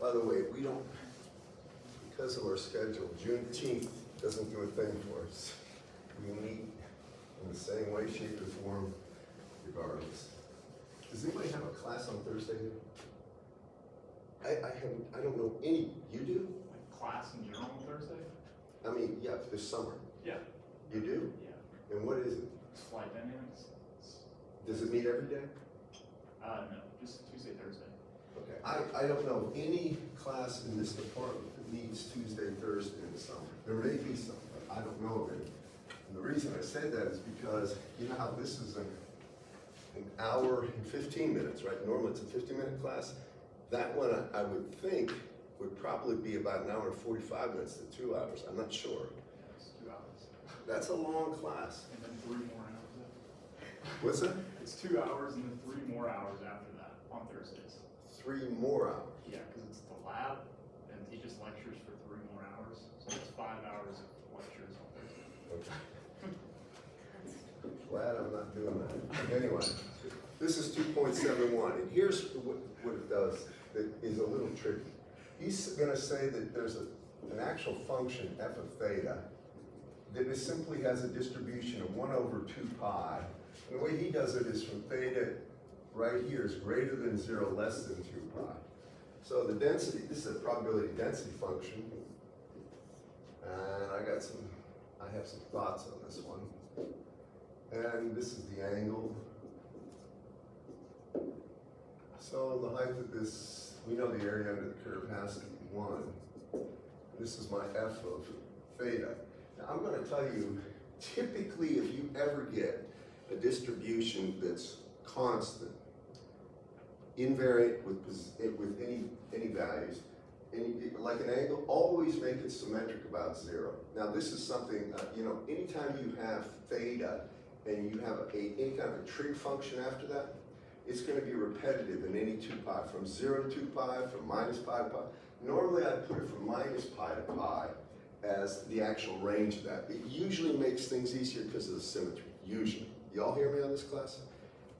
By the way, we don't, because of our schedule, Juneteenth doesn't do a thing for us. We meet in the same way, shape, or form regardless. Does anybody have a class on Thursday? I don't know any, you do? Like class in your own Thursday? I mean, yeah, this summer. Yeah. You do? Yeah. And what is it? It's flight dynamics. Does it meet every day? No, just Tuesday, Thursday. Okay, I don't know any class in this department that meets Tuesday, Thursday in the summer. There may be some, but I don't know of any. And the reason I said that is because, you know how this is an hour and 15 minutes, right? Normally it's a 50-minute class. That one, I would think, would probably be about an hour and 45 minutes to 2 hours. I'm not sure. Yeah, it's 2 hours. That's a long class. And then 3 more hours. What's that? It's 2 hours and then 3 more hours after that on Thursdays. 3 more hours. Yeah, because it's the lab and he just lectures for 3 more hours. So it's 5 hours of lectures on Thursday. Okay. Glad I'm not doing that. Anyway, this is 2.71, and here's what it does that is a little tricky. He's gonna say that there's an actual function, f of theta, that it simply has a distribution of 1 over 2 pi. And the way he does it is from theta right here is greater than 0, less than 2 pi. So the density, this is a probability density function. And I have some thoughts on this one. And this is the angle. So the height of this, we know the area under the curve has to be 1. This is my f of theta. Now I'm going to tell you, typically if you ever get a distribution that's constant, invariant with any values, like an angle, always make it symmetric about 0. Now this is something, anytime you have theta and you have any kind of a trig function after that, it's going to be repetitive in any 2 pi, from 0 to 2 pi, from minus pi to pi. Normally I'd put it from minus pi to pi as the actual range of that. It usually makes things easier because of the symmetry, usually. Y'all hear me on this class?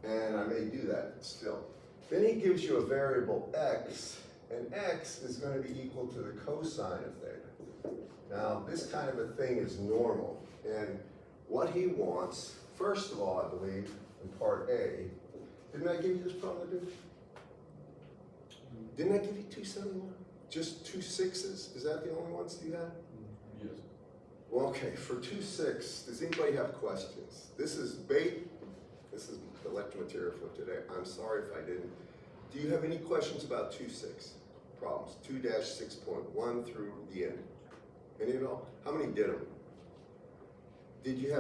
And I may do that still. Then he gives you a variable x, and x is going to be equal to the cosine of theta. Now, this kind of a thing is normal, and what he wants, first of all, I believe, in part A, didn't I give you this problem to do? Didn't I give you 271? Just 2 6s? Is that the only ones you had? Yes. Well, okay, for 2 6, does anybody have questions? This is bait. This is the lecture material for today. I'm sorry if I didn't. Do you have any questions about 2 6 problems? 2-6.1 through the end. Any at all? How many did them? Did you I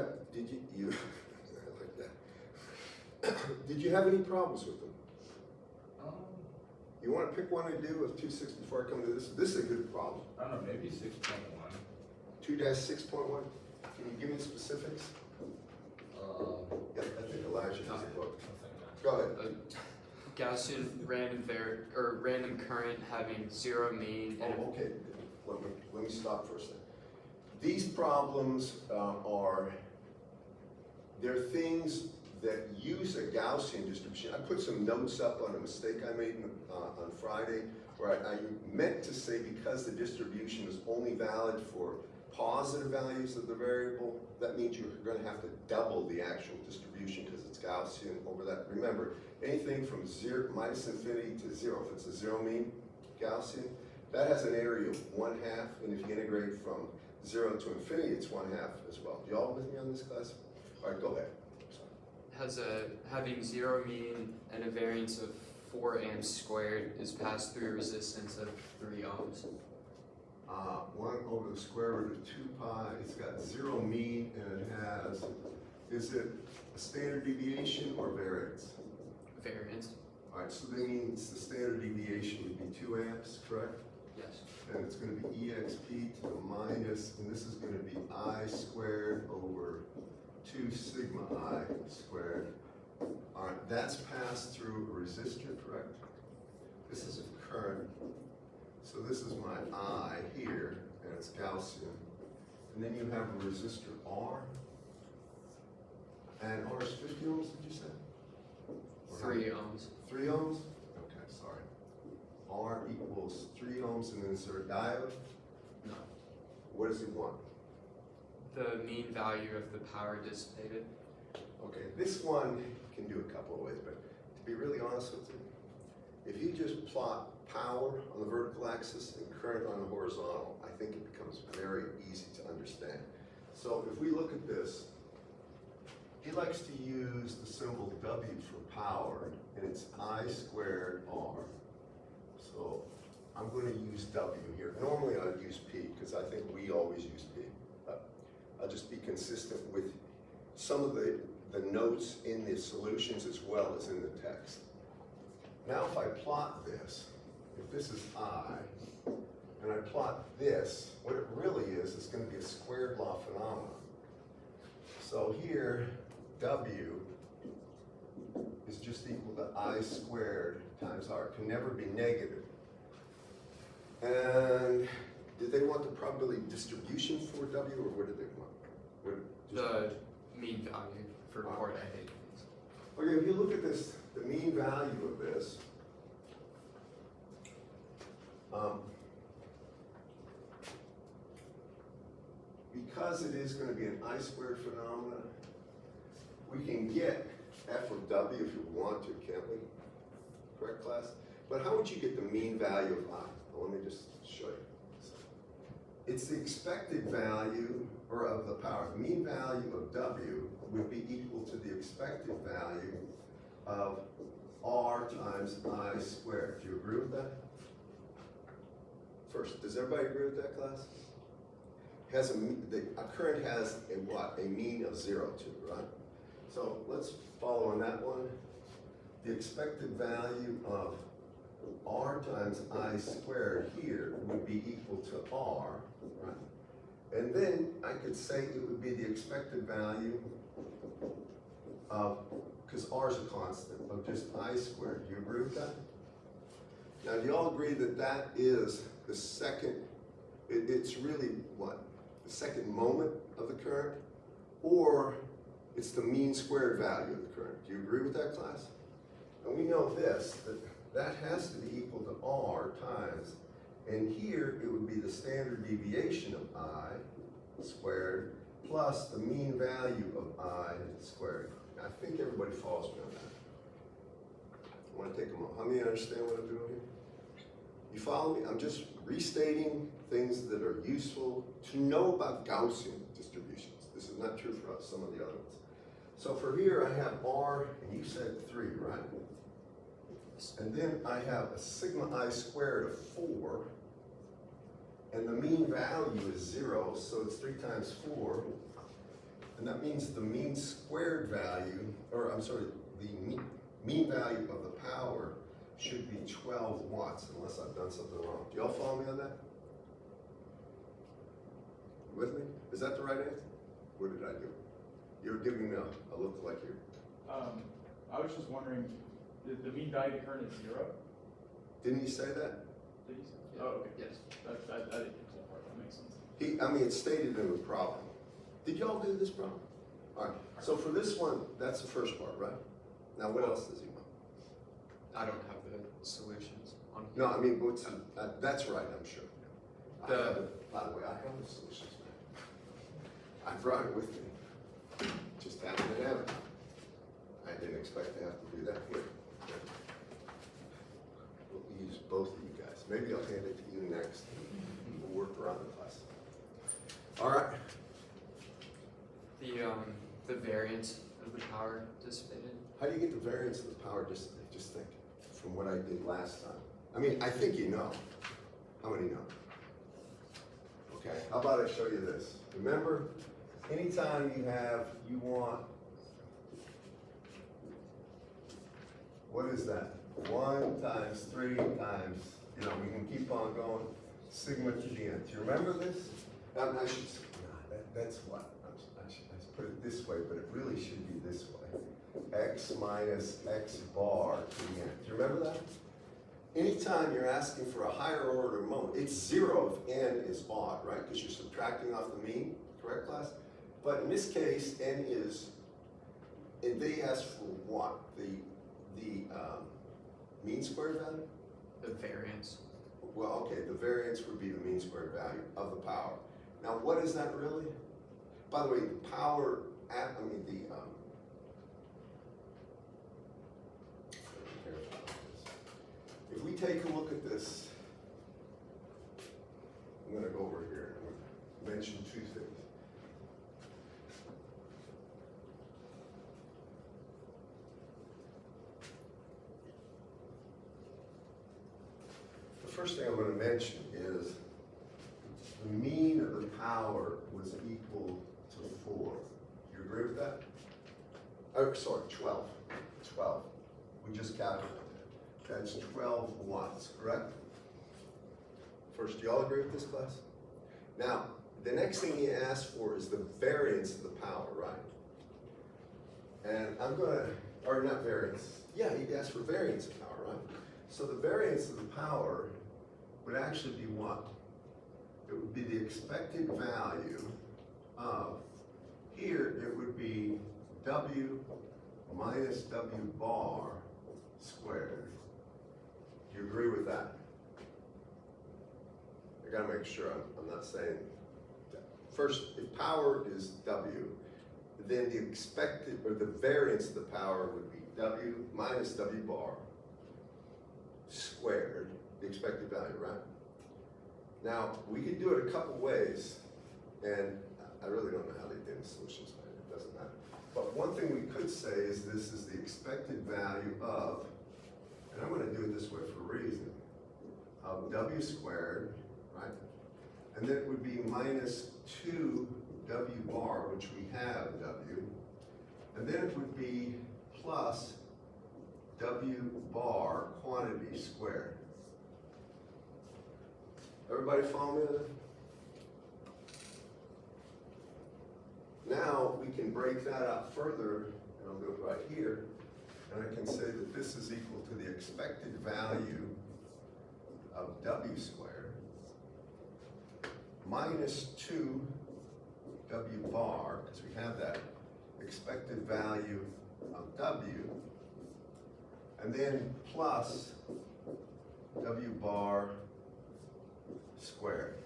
like that. Did you have any problems with them? You want to pick one to do with 2 6 before I come to this? This is a good problem. I don't know, maybe 6.1. 2-6.1. Can you give me specifics? Yeah, I think Elijah has a book. Go ahead. Gaussian random current having 0 mean. And Oh, okay. Let me stop for a second. These problems they're things that use a Gaussian distribution. I put some notes up on a mistake I made on Friday, where I meant to say because the distribution is only valid for positive values of the variable, that means you're going to have to double the actual distribution because it's Gaussian over that. Remember, anything from minus infinity to 0, if it's a 0 mean Gaussian, that has an area of 1/2, and if you integrate from 0 to infinity, it's 1/2 as well. You all with me on this class? All right, go ahead. has having 0 mean and a variance of 4 amps squared is passed through a resistance of 3 ohms. 1 over the square root of 2 pi, it's got 0 mean, and it has, is it a standard deviation or variance? Variance. All right, so that means the standard deviation would be 2 amps, correct? Yes. And it's going to be exp to the minus, and this is going to be I squared over 2 sigma I squared. All right, that's passed through a resistor, correct? This is a current. So this is my I here, and it's Gaussian. And then you have a resistor R. And R is 50 ohms, did you say? Or 3 ohms. 3 ohms? Okay, sorry. R equals equals 3 ohms, and then is there a diode? No. What does it want? The mean value of the power dissipated. Okay, this one can do a couple of ways, but to be really honest with you, if you just plot power on the vertical axis and current on the horizontal, I think it becomes very easy to understand. So if we look at this, he likes to use the symbol W for power, and it's I squared R. So I'm going to use W here. Normally I'd use P, because I think we always use P. But I'll just be consistent with some of the notes in the solutions as well as in the text. Now if I plot this, if this is I, and I plot this, what it really is going to be a squared law phenomenon. So here, W is just equal to I squared times R. It can never be negative. And did they want the probability distribution for W, or what did they want? The mean value for port A. Okay, if you look at this, the mean value of this, because it is going to be an I squared phenomenon, we can get F of W if you want to, can't we? Correct, class? But how would you get the mean value of I? Well, let me just show you. It's the expected value, or of the power. The mean value of W would be equal to the expected value of R times I squared. Do you agree with that? First, does everybody agree with that, class? Has a current has a what? A mean of 0 too, right? So let's follow on that one. The expected value of R times I squared here would be equal to R, right? And then I could say it would be the expected value of, because R is a constant, of just I squared. Do you agree with that? Now, do you all agree that that is the second, it's really what? The second moment of the current? Or it's the mean squared value of the current? Do you agree with that, class? And we know this, that has to be equal to R times, and here it would be the standard deviation of I squared plus the mean value of I squared. I think everybody follows me on that. I want to take a moment. How many understand what I'm doing here? You follow me? I'm just restating things that are useful to know about Gaussian distributions. This is not true for us, some of the other ones. So for here I have R, and you said 3, right? And then I have a sigma I squared of 4, and the mean value is 0, so it's 3 times 4, and that means the mean squared value, or I'm sorry, the mean value of the power should be 12 watts, unless I've done something wrong. Do y'all follow me on that? You with me? Is that the right answer? What did I do? You're giving me a look like you're... I was just wondering, the mean value of current is 0? Didn't he say that? Did he say? Yeah. Oh, okay. Yes. I didn't get to that part. That makes sense. I mean, it's stated in the problem. Did y'all do this problem? All right, so for this one, that's the first part, right? Now, what else does he want? I don't have the solutions on here. No, I mean, what's, that's right, I'm sure. The- By the way, I have the solutions, man. I brought it with me. Just happened to have it. I didn't expect to have to do that here. We'll use both of you guys. Maybe I'll hand it to you next. We'll work around the class. All right. The variance of the power dissipated. How do you get the variance of the power? Just think from what I did last time. I mean, I think you know. How many know? Okay, how about I show you this? Remember, anytime you want, what is that? 1 times 3 times, we can keep on going, sigma to the n. Do you remember this? I should, that's what, I should put it this way, but it really should be this way. X minus x bar to the n. Do you remember that? Anytime you're asking for a higher order moment, it's 0 if n is odd, right? Because you're subtracting off the mean, correct, class? But in this case, n is, and they ask for what? The mean squared value? The variance. well, okay, the variance would be the mean squared value of the power. Now, what is that really? By the way, the power at, if we take a look at this, I'm gonna go over here and mention two things. The first thing I'm going to mention is the mean of the power was equal to 4. You agree with that? Oh, sorry, 12. 12. We just calculated that. That's 12 watts, correct? First, do you all agree with this, class? Now, the next thing he asked for is the variance of the power, right? And I'm going to, or not variance, yeah, he asked for variance of power, right? So the variance of the power would actually be what? It would be the expected value of, here it would be W minus W bar squared. Do you agree with that? I gotta make sure I'm not saying that. First, if power is W, then the expected, or the variance of the power would be W minus W bar squared, the expected value, right? Now, we could do it a couple ways, and I really don't know how they did the solutions, but it doesn't matter. But one thing we could say is this is the expected value of, and I'm gonna do it this way for a reason, of W squared, right? And then it would be minus 2 W bar, which we have W, and then it would be plus W bar quantity squared. Everybody follow me on that? Now we can break that up further, and I'll do it right here, and I can say that this is equal to the expected value of W squared minus 2 W bar, because we have that expected value of W, and then plus W bar squared.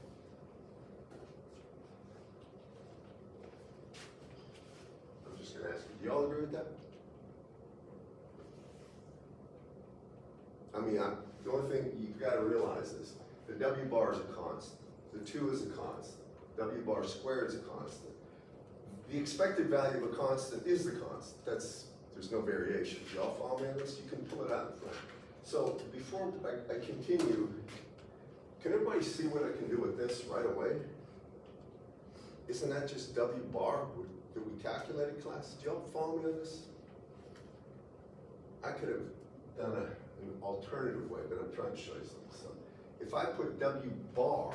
I'm just gonna ask you, do y'all agree with that? I mean, the only thing you've got to realize is the W bar is a constant, the 2 is a constant, W bar squared is a constant. The expected value of a constant is the constant. There's no variation. Y'all follow me on this? You can pull it out in front. So before I continue, can everybody see what I can do with this right away? Isn't that just W bar that we calculated, class? Did y'all follow me on this? I could have done an alternative way, but I'm trying to show you something. So if I put W bar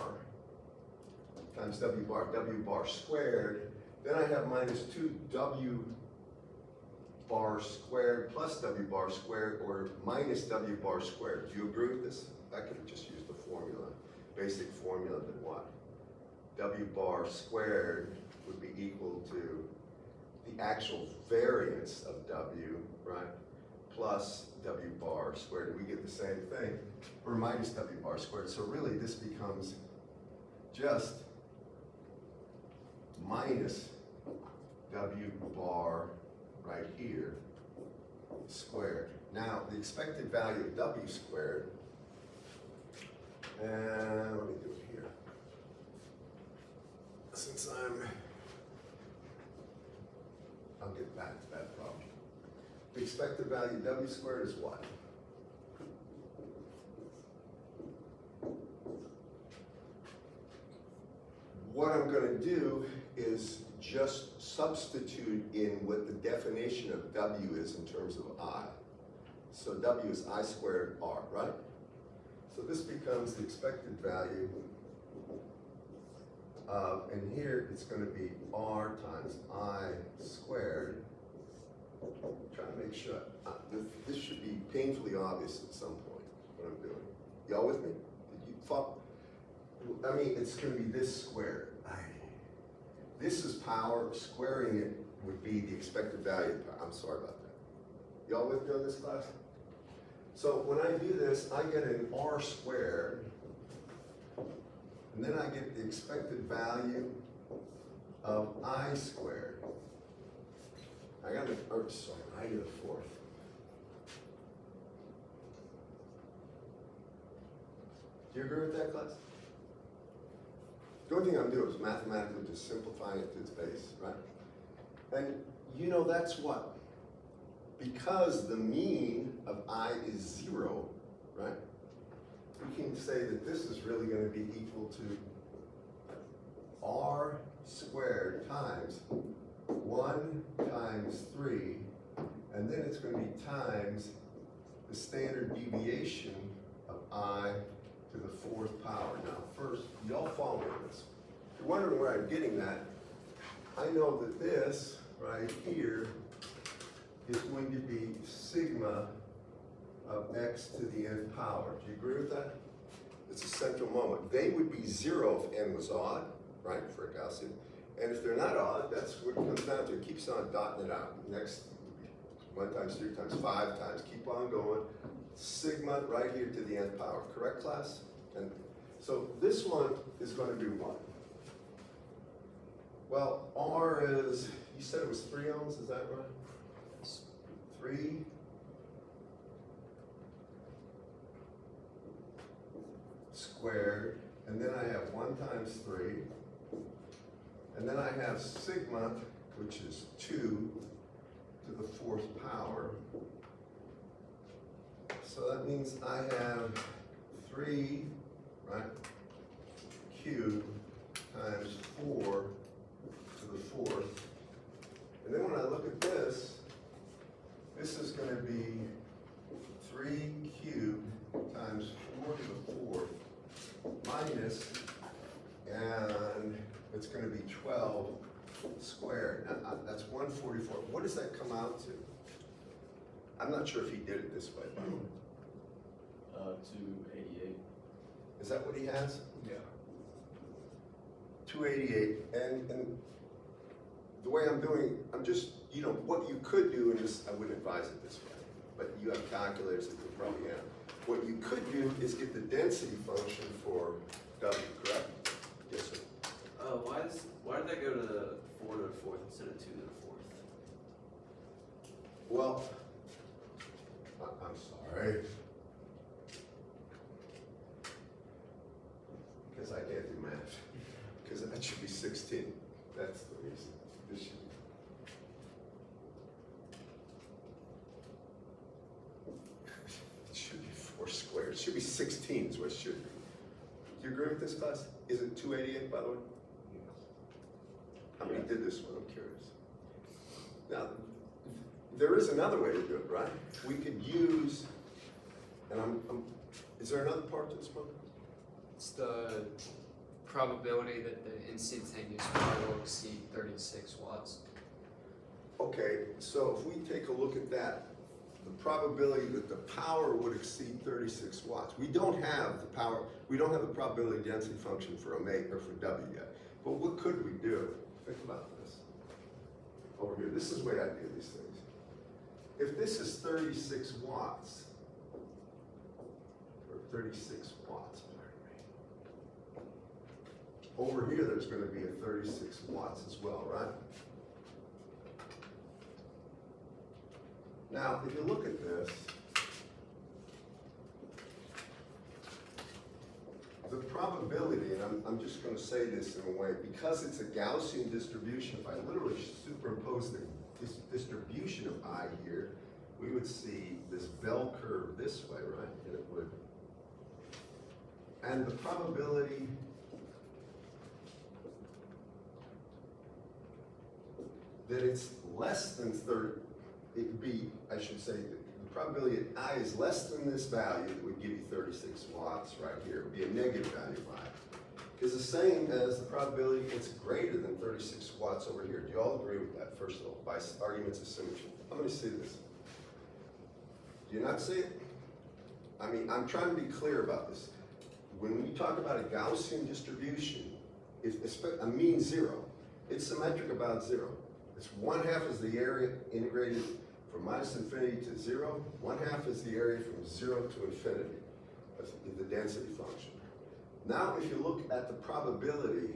times W bar squared, then I have minus 2 W bar squared plus W bar squared, or minus W bar squared. Do you agree with this? I could have just used the formula, basic formula, then what? W bar squared would be equal to the actual variance of W, right? Plus W bar squared, and we get the same thing, or minus W bar squared. So really this becomes just minus W bar right here squared. Now the expected value of W squared, and let me do it here. Since I'll get back to that problem. The expected value of W squared is what? What I'm going to do is just substitute in what the definition of W is in terms of I. So W is I squared R, right? So this becomes the expected value of, and here it's going to be R times I squared. I'm trying to make sure, this should be painfully obvious at some point, what I'm doing. Y'all with me? Did you follow? I mean, it's going to be this squared. This is power, squaring it would be the expected value of power. I'm sorry about that. Y'all with me on this, class? So when I do this, I get an R squared and then I get the expected value of I squared. I got I to the fourth. Do you agree with that, class? The only thing I'm doing is mathematically just simplifying it to its base, right? And you know that's what? Because the mean of I is 0, right? We can say that this is really going to be equal to R squared times 1 times 3, and then it's going to be times the standard deviation of I to the 4th power. Now first, y'all follow this. If you're wondering where I'm getting that, I know that this right here is going to be sigma of x to the nth power. Do you agree with that? It's a central moment. They would be 0 if n was odd, right, for a Gaussian. And if they're not odd, that's what it comes down to. It keeps on dotting it out. Next, 1 times 3 times 5 times, keep on going. Sigma right here to the nth power. Correct, class? And so this one is going to be what? Well, R is, you said it was 3 ohms, is that right? 3 squared, and then I have 1 times 3, and then I have sigma, which is 2 to the 4th power. So that means I have 3, right, cubed times 4 to the 4th. And then when I look at this, this is going to be 3 cubed times 4 to the 4th minus, and it's going to be 12 squared. Now, that's 144. What does that come out to? I'm not sure if he did it this way. 288. Is that what he has? Yeah. 288, and the way I'm doing, I'm just, you know, what you could do, and this, I wouldn't advise it this way, but you have calculators that you probably have. What you could do is get the density function for W, correct? Yes, sir. Why did that go to the 4 to the 4th instead of 2 to the 4th? Well, I'm sorry. Because I can't do math. Because that should be 16. That's the reason. This should be. It should be 4 squared. It should be 16 is what it should be. Do you agree with this, class? Is it 288, by the way? How many did this one? I'm curious. Now, there is another way to do it, right? We could use, and is there another part to this one? It's the probability that the instantaneous power will exceed 36 watts. Okay, so if we take a look at that, the probability that the power would exceed 36 watts. We don't have the power, we don't have the probability density function for omega or for W yet. But what could we do? Think about this. Over here, this is the way I do these things. If this is 36 watts, or 36 watts, over here there's going to be a 36 watts as well, right? Now, if you look at this, the probability, and I'm just going to say this in a way, because it's a Gaussian distribution, if I literally superimpose the distribution of I here, we would see this bell curve this way, right? And it would. And the probability that it's less than 30, it would be, I should say, the probability that I is less than this value that would give you 36 watts right here. It would be a negative value of I. Is the same as the probability it's greater than 36 watts over here. Do you all agree with that, first of all, by arguments of symmetry? I'm going to see this. Do you not see it? I mean, I'm trying to be clear about this. When we talk about a Gaussian distribution, it's a mean 0. It's symmetric about 0. It's 1/2 is the area integrated from minus infinity to 0. 1/2 is the area from 0 to infinity of the density function. Now, if you look at the probability,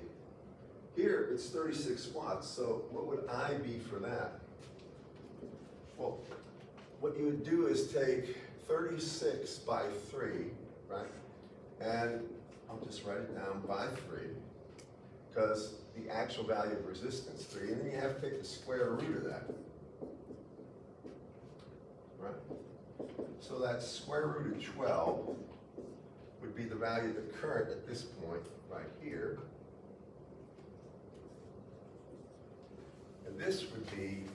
here it's 36 watts, so what would I be for that? Well, what you would do is take 36 by 3, right? And I'll just write it down by 3, because the actual value of resistance 3, and then you have to take the square root of that. Right? So that square root of 12 would be the value of the current at this point, right here. And this would be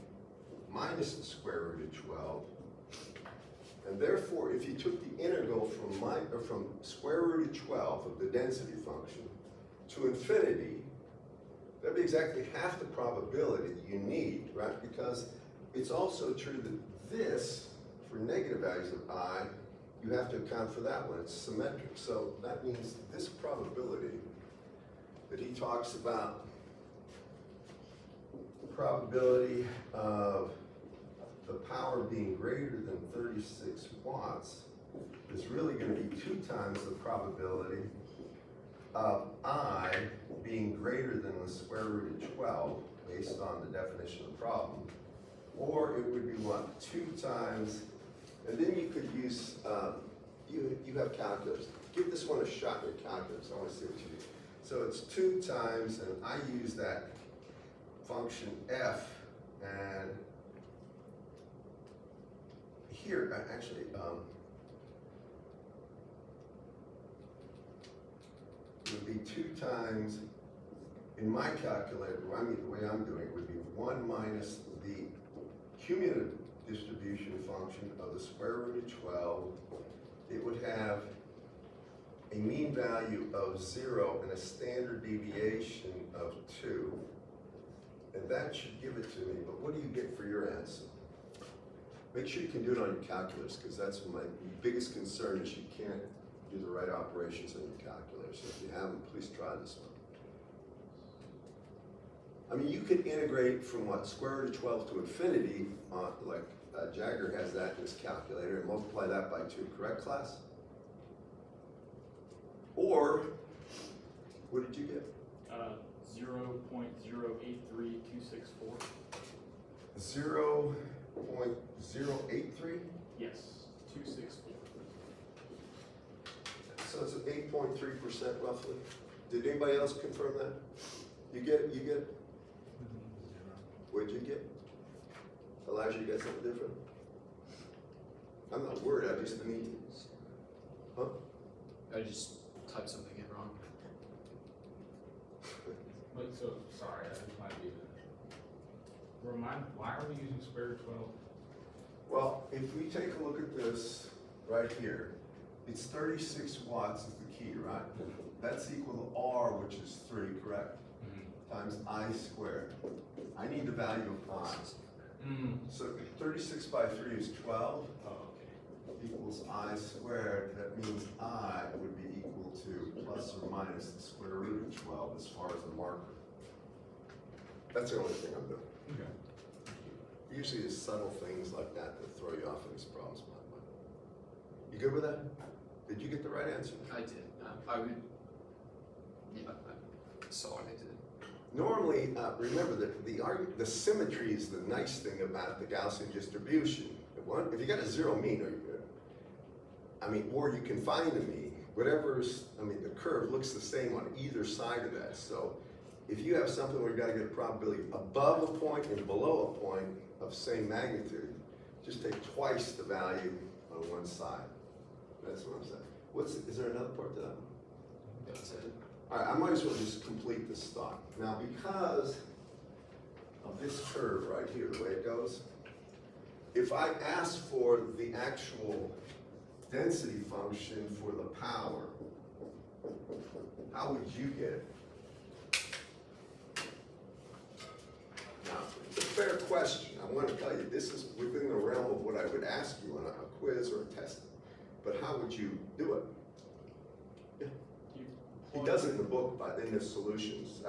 minus the square root of 12. And therefore, if you took the integral from square root of 12 of the density function to infinity, that'd be exactly half the probability that you need, right? Because it's also true that this, for negative values of I, you have to account for that one. It's symmetric. So that means this probability that he talks about, probability of the power being greater than 36 watts, is really going to be 2 times the probability of I being greater than the square root of 12, based on the definition of the problem. Or it would be what? 2 times, and then you could use, you have calculators. Give this one a shot in your calculators. I want to see what you do. So it's 2 times, and I use that function f, and here, actually, it would be 2 times, in my calculator, the way I'm doing it would be 1 minus the cumulative distribution function of the square root of 12. It would have a mean value of 0 and a standard deviation of 2. And that should give it to me, but what do you get for your answer? Make sure you can do it on your calculators, because that's my biggest concern is you can't do the right operations on your calculator. So if you haven't, please try this one. I mean, you could integrate from what, square root of 12 to infinity, like Jagger has that in his calculator, and multiply that by 2, correct, class? Or, what did you get? 0.083264. 0.083? Yes, 264. So it's 8.3% roughly. Did anybody else confirm that? You get it? You get it? What'd you get? Elijah, you got something different? I'm not worried, I just need to. Huh? I just typed something in wrong. But so, sorry, I just might be remind, why are we using square root 12? Well, if we take a look at this right here, it's 36 watts is the key, right? That's equal to R, which is 3, correct? Times I squared. I need the value of I. So 36 by 3 is 12. Equals I squared. That means I would be equal to plus or minus the square root of 12 as far as the marker. That's the only thing I'm doing. Okay. Usually it's subtle things like that that throw you off in these problems. You good with that? Did you get the right answer? I did. I would. Yeah, I saw what I did. Normally, remember that the symmetry is the nice thing about the Gaussian distribution. If you got a 0 mean, are you good? I mean, or you can find a mean. Whatever's, I mean, the curve looks the same on either side of that. So if you have something where you got to get a probability above a point and below a point of same magnitude, just take twice the value on one side. That's what I'm saying. Is there another part to that? That's it. All right, I might as well just complete this thought. Now, because of this curve right here, the way it goes, if I ask for the actual density function for the power, how would you get it? Now, it's a fair question. I want to tell you, this is within the realm of what I would ask you on a quiz or a test. But how would you do it? He does it in the book, but in the solutions.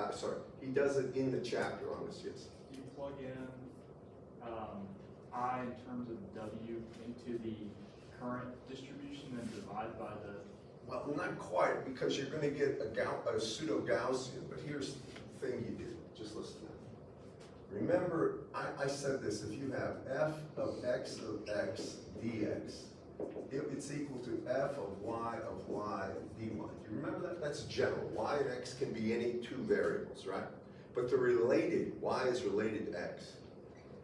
He does it in the chapter on this, yes. You plug in I in terms of W into the current distribution, then divide by the Well, not quite, because you're gonna get a pseudo-Gaussian, but here's the thing you do, just listen to me. Remember, I said this, if you have f of x dx, it's equal to f of y dy. You remember that? That's general. Y and x can be any two variables, right? But they're related. Y is related to x.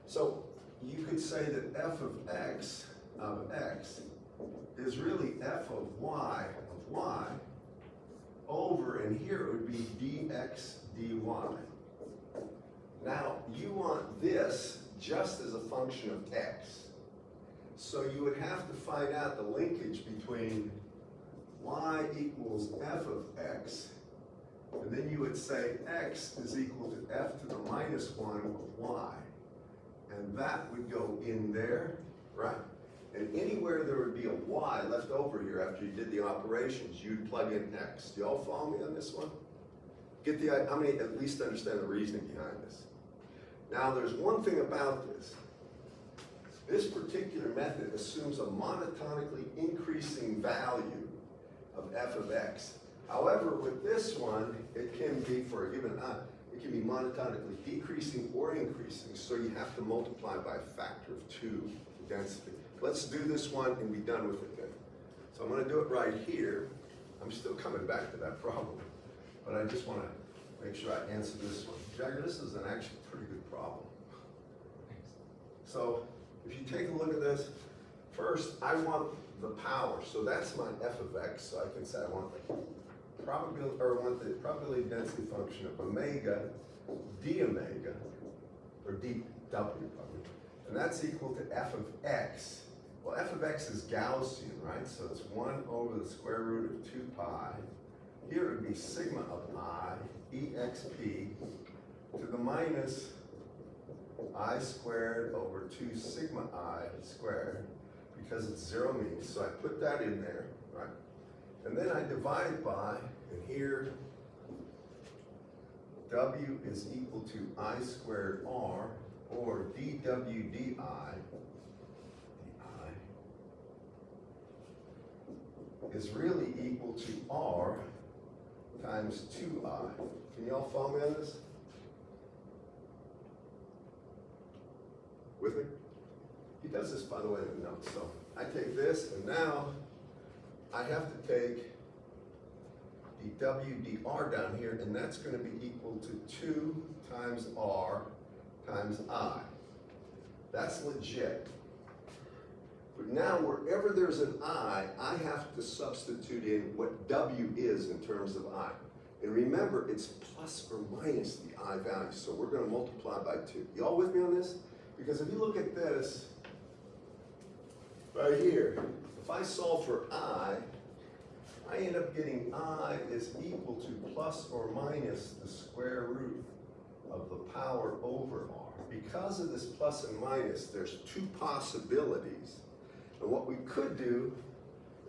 So you could say that f of x is really f of y over, and here it would be dx dy. Now, you want this just as a function of x. So you would have to find out the linkage between y equals f of x, and then you would say x is equal to f to the minus 1 of y. And that would go in there, right? And anywhere there would be a y left over here after you did the operations, you'd plug in x. Do y'all follow me on this one? Get the, how many at least understand the reasoning behind this? Now, there's one thing about this. This particular method assumes a monotonically increasing value of f of x. However, with this one, it can be, for a given I, it can be monotonically decreasing or increasing, so you have to multiply by a factor of 2 the density. Let's do this one and be done with it then. So I'm going to do it right here. I'm still coming back to that problem, but I just want to make sure I answer this one. Jagger, this is an actually pretty good problem. So if you take a look at this, first I want the power, so that's my f of x, so I can say I want the probability, or I want the probability density function of omega d omega, or dw probably, and that's equal to f of x. Well, f of x is Gaussian, right? So it's 1 over the square root of 2 pi. Here it would be sigma of I exp to the minus I squared over 2 sigma I squared, because it's zero mean. So I put that in there, right? And then I divide by, and here W is equal to I squared R, or dw di is really equal to R times 2I. Can y'all follow me on this? With me? He does this, by the way, in the notes. So I take this, and now I have to take the W dr down here, and that's going to be equal to 2 times R times I. That's legit. But now, wherever there's an I have to substitute in what W is in terms of I. And remember, it's plus or minus the I value, so we're going to multiply by 2. Y'all with me on this? Because if you look at this right here, if I solve for I end up getting I is equal to plus or minus the square root of the power over R. Because of this plus and minus, there's 2 possibilities. And what we could do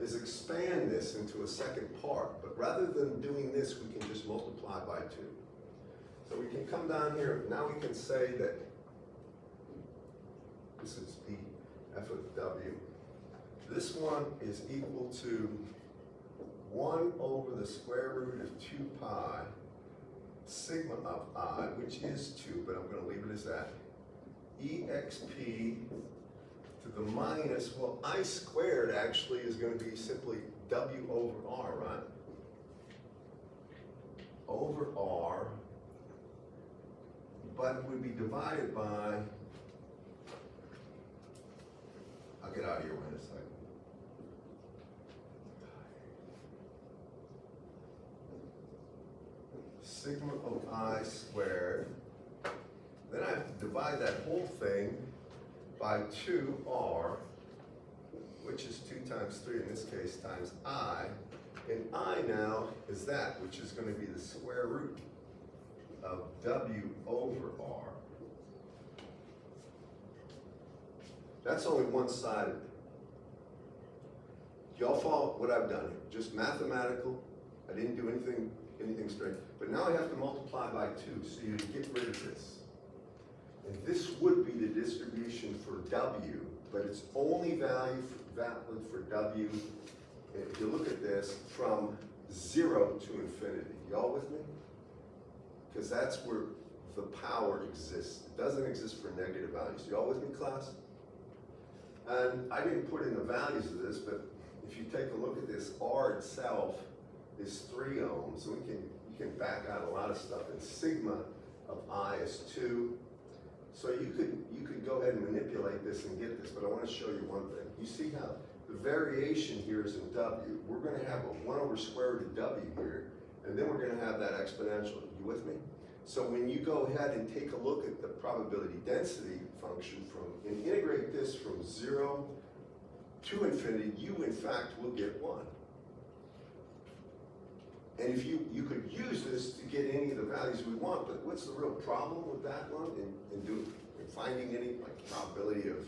is expand this into a second part, but rather than doing this, we can just multiply by 2. So we can come down here, now we can say that this is the f of W. This one is equal to 1 over the square root of 2 pi sigma of I, which is 2, but I'm going to leave it as that, exp to the minus, well, I squared actually is going to be simply W over R, right? Over R, but it would be divided by, I'll get out of here in a second. Sigma of I squared. Then I have to divide that whole thing by 2R, which is 2 times 3 in this case, times I. And I now is that, which is going to be the square root of W over R. That's only one side of it. Y'all follow what I've done here? Just mathematical. I didn't do anything straight. But now I have to multiply by 2, so you get rid of this. And this would be the distribution for W, but it's only valid for W if you look at this, from 0 to infinity. Y'all with me? Because that's where the power exists. It doesn't exist for negative values. Y'all with me, class? And I didn't put in the values of this, but if you take a look at this, R itself is 3 ohms, so you can back out a lot of stuff, and sigma of I is 2. So you could go ahead and manipulate this and get this, but I want to show you one thing. You see how the variation here is in W. We're going to have a 1 over square root of W here, and then we're going to have that exponential. You with me? So when you go ahead and take a look at the probability density function and integrate this from 0 to infinity, you in fact will get 1. And if you could use this to get any of the values we want, but what's the real problem with that one in finding any probability of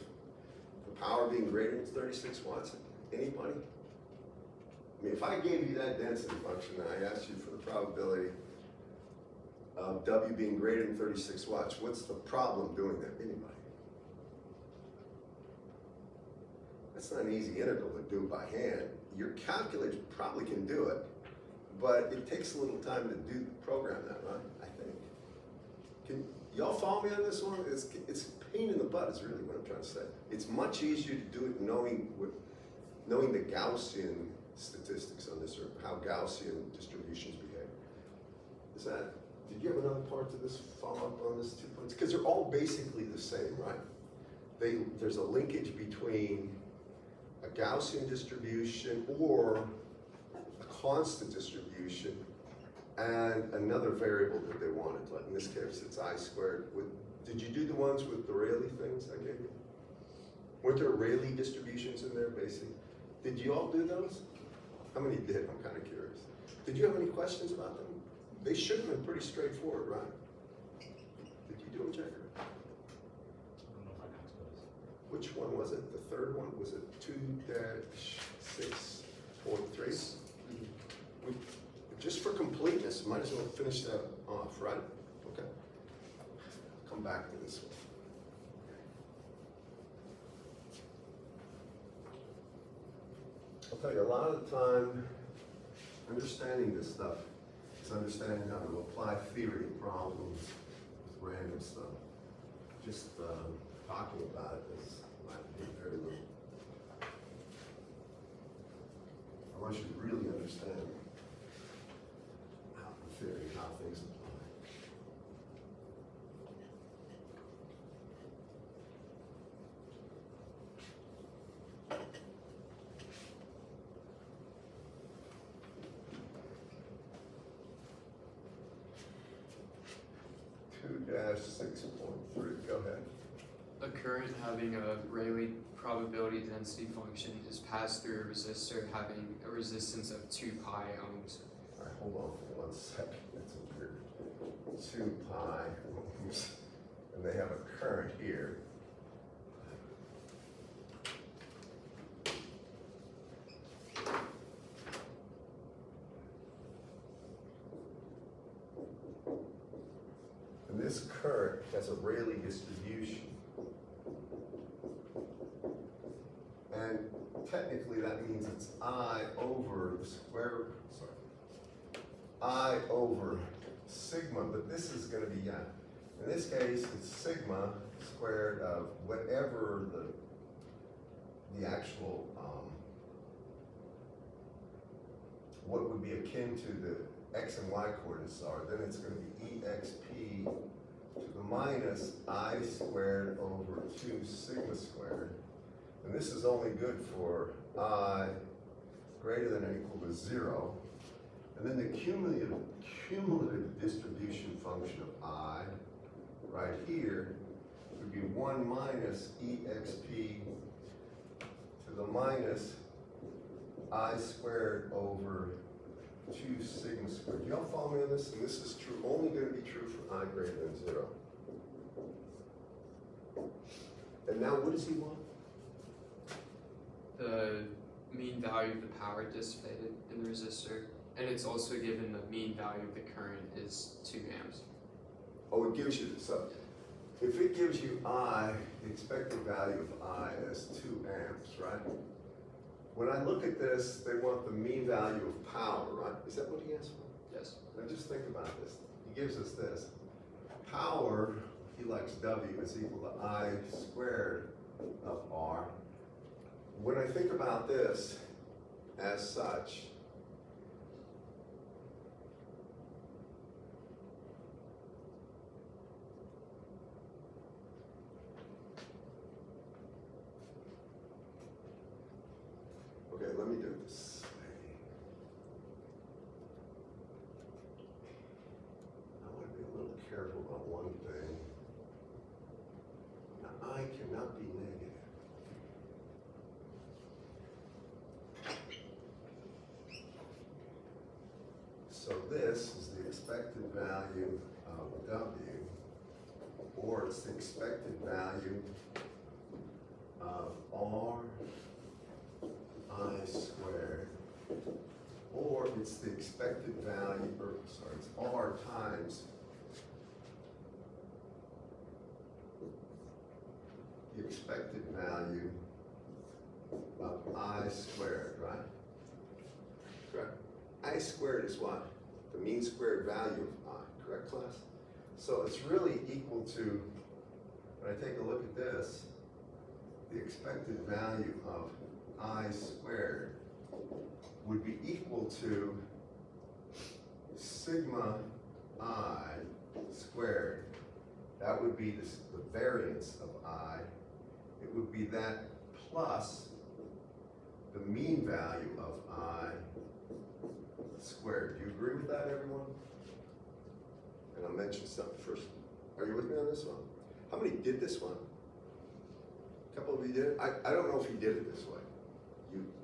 the power being greater than 36 watts? Anybody? I mean, if I gave you that density function and I asked you for the probability of W being greater than 36 watts, what's the problem doing that? Anybody? That's not an easy integral to do by hand. Your calculator probably can do it, but it takes a little time to program that, right? I think. Can y'all follow me on this one? It's a pain in the butt is really what I'm trying to say. It's much easier to do it knowing the Gaussian statistics on this, or how Gaussian distributions behave. Did you have another part to this follow-up on this 2 points? Because they're all basically the same, right? There's a linkage between a Gaussian distribution or a constant distribution and another variable that they wanted. Like in this case, it's I squared. Did you do the ones with the Rayleigh things I gave you? Weren't there Rayleigh distributions in there, basically? Did you all do those? How many did? I'm kind of curious. Did you have any questions about them? They should have been pretty straightforward, right? Did you do them, Jacob? I don't know if I got those. Which one was it? The third one? Was it 2-6.3? Just for completeness, might as well finish that off, right? Okay. Come back to this one. I'll tell you, a lot of the time, understanding this stuff is understanding how to apply theory to problems with random stuff. Just talking about it is very little. I want you to really understand how the theory, how things apply. Dash 6.3, go ahead. A current having a Rayleigh probability density function is passed through a resistor having a resistance of 2 pi ohms. All right, hold on for 1 second. That's weird. 2 pi ohms. And they have a current here. And this current has a Rayleigh distribution. And technically that means it's I over the square, I over sigma, but this is going to be, in this case, it's sigma squared of whatever the actual, what would be akin to the x and y coordinates are. Then it's going to be exp to the minus I squared over 2 sigma squared. And this is only good for I greater than or equal to 0. And then the cumulative distribution function of I right here would be 1 minus exp to the minus I squared over 2 sigma squared. Do y'all follow me on this? And this is true, only going to be true for I greater than 0. And now what does he want? The mean value of the power dissipated in the resistor, and it's also given the mean value of the current is 2 amps. Oh, it gives you, so if it gives you I, the expected value of I as 2 amps, right? when I look at this, they want the mean value of power, right? Is that what he asked for? Yes. Now just think about this. He gives us this. Power, he likes W, is equal to I squared of R. When I think about this as such, okay, let me do it this way. I want to be a little careful about one thing. Now, I cannot be negative. So this is the expected value of W, or it's the expected value of R I squared, or it's the expected value, or sorry, it's R times the expected value of I squared, right? Correct. I squared is what? The mean squared value of I, correct, class? So it's really equal to, when I take a look at this, the expected value of I squared would be equal to sigma I squared. That would be the variance of I. It would be that plus the mean value of I squared. Do you agree with that, everyone? And I'll mention something first. Are you with me on this one? How many did this one? A couple of you did it? I don't know if you did it this way.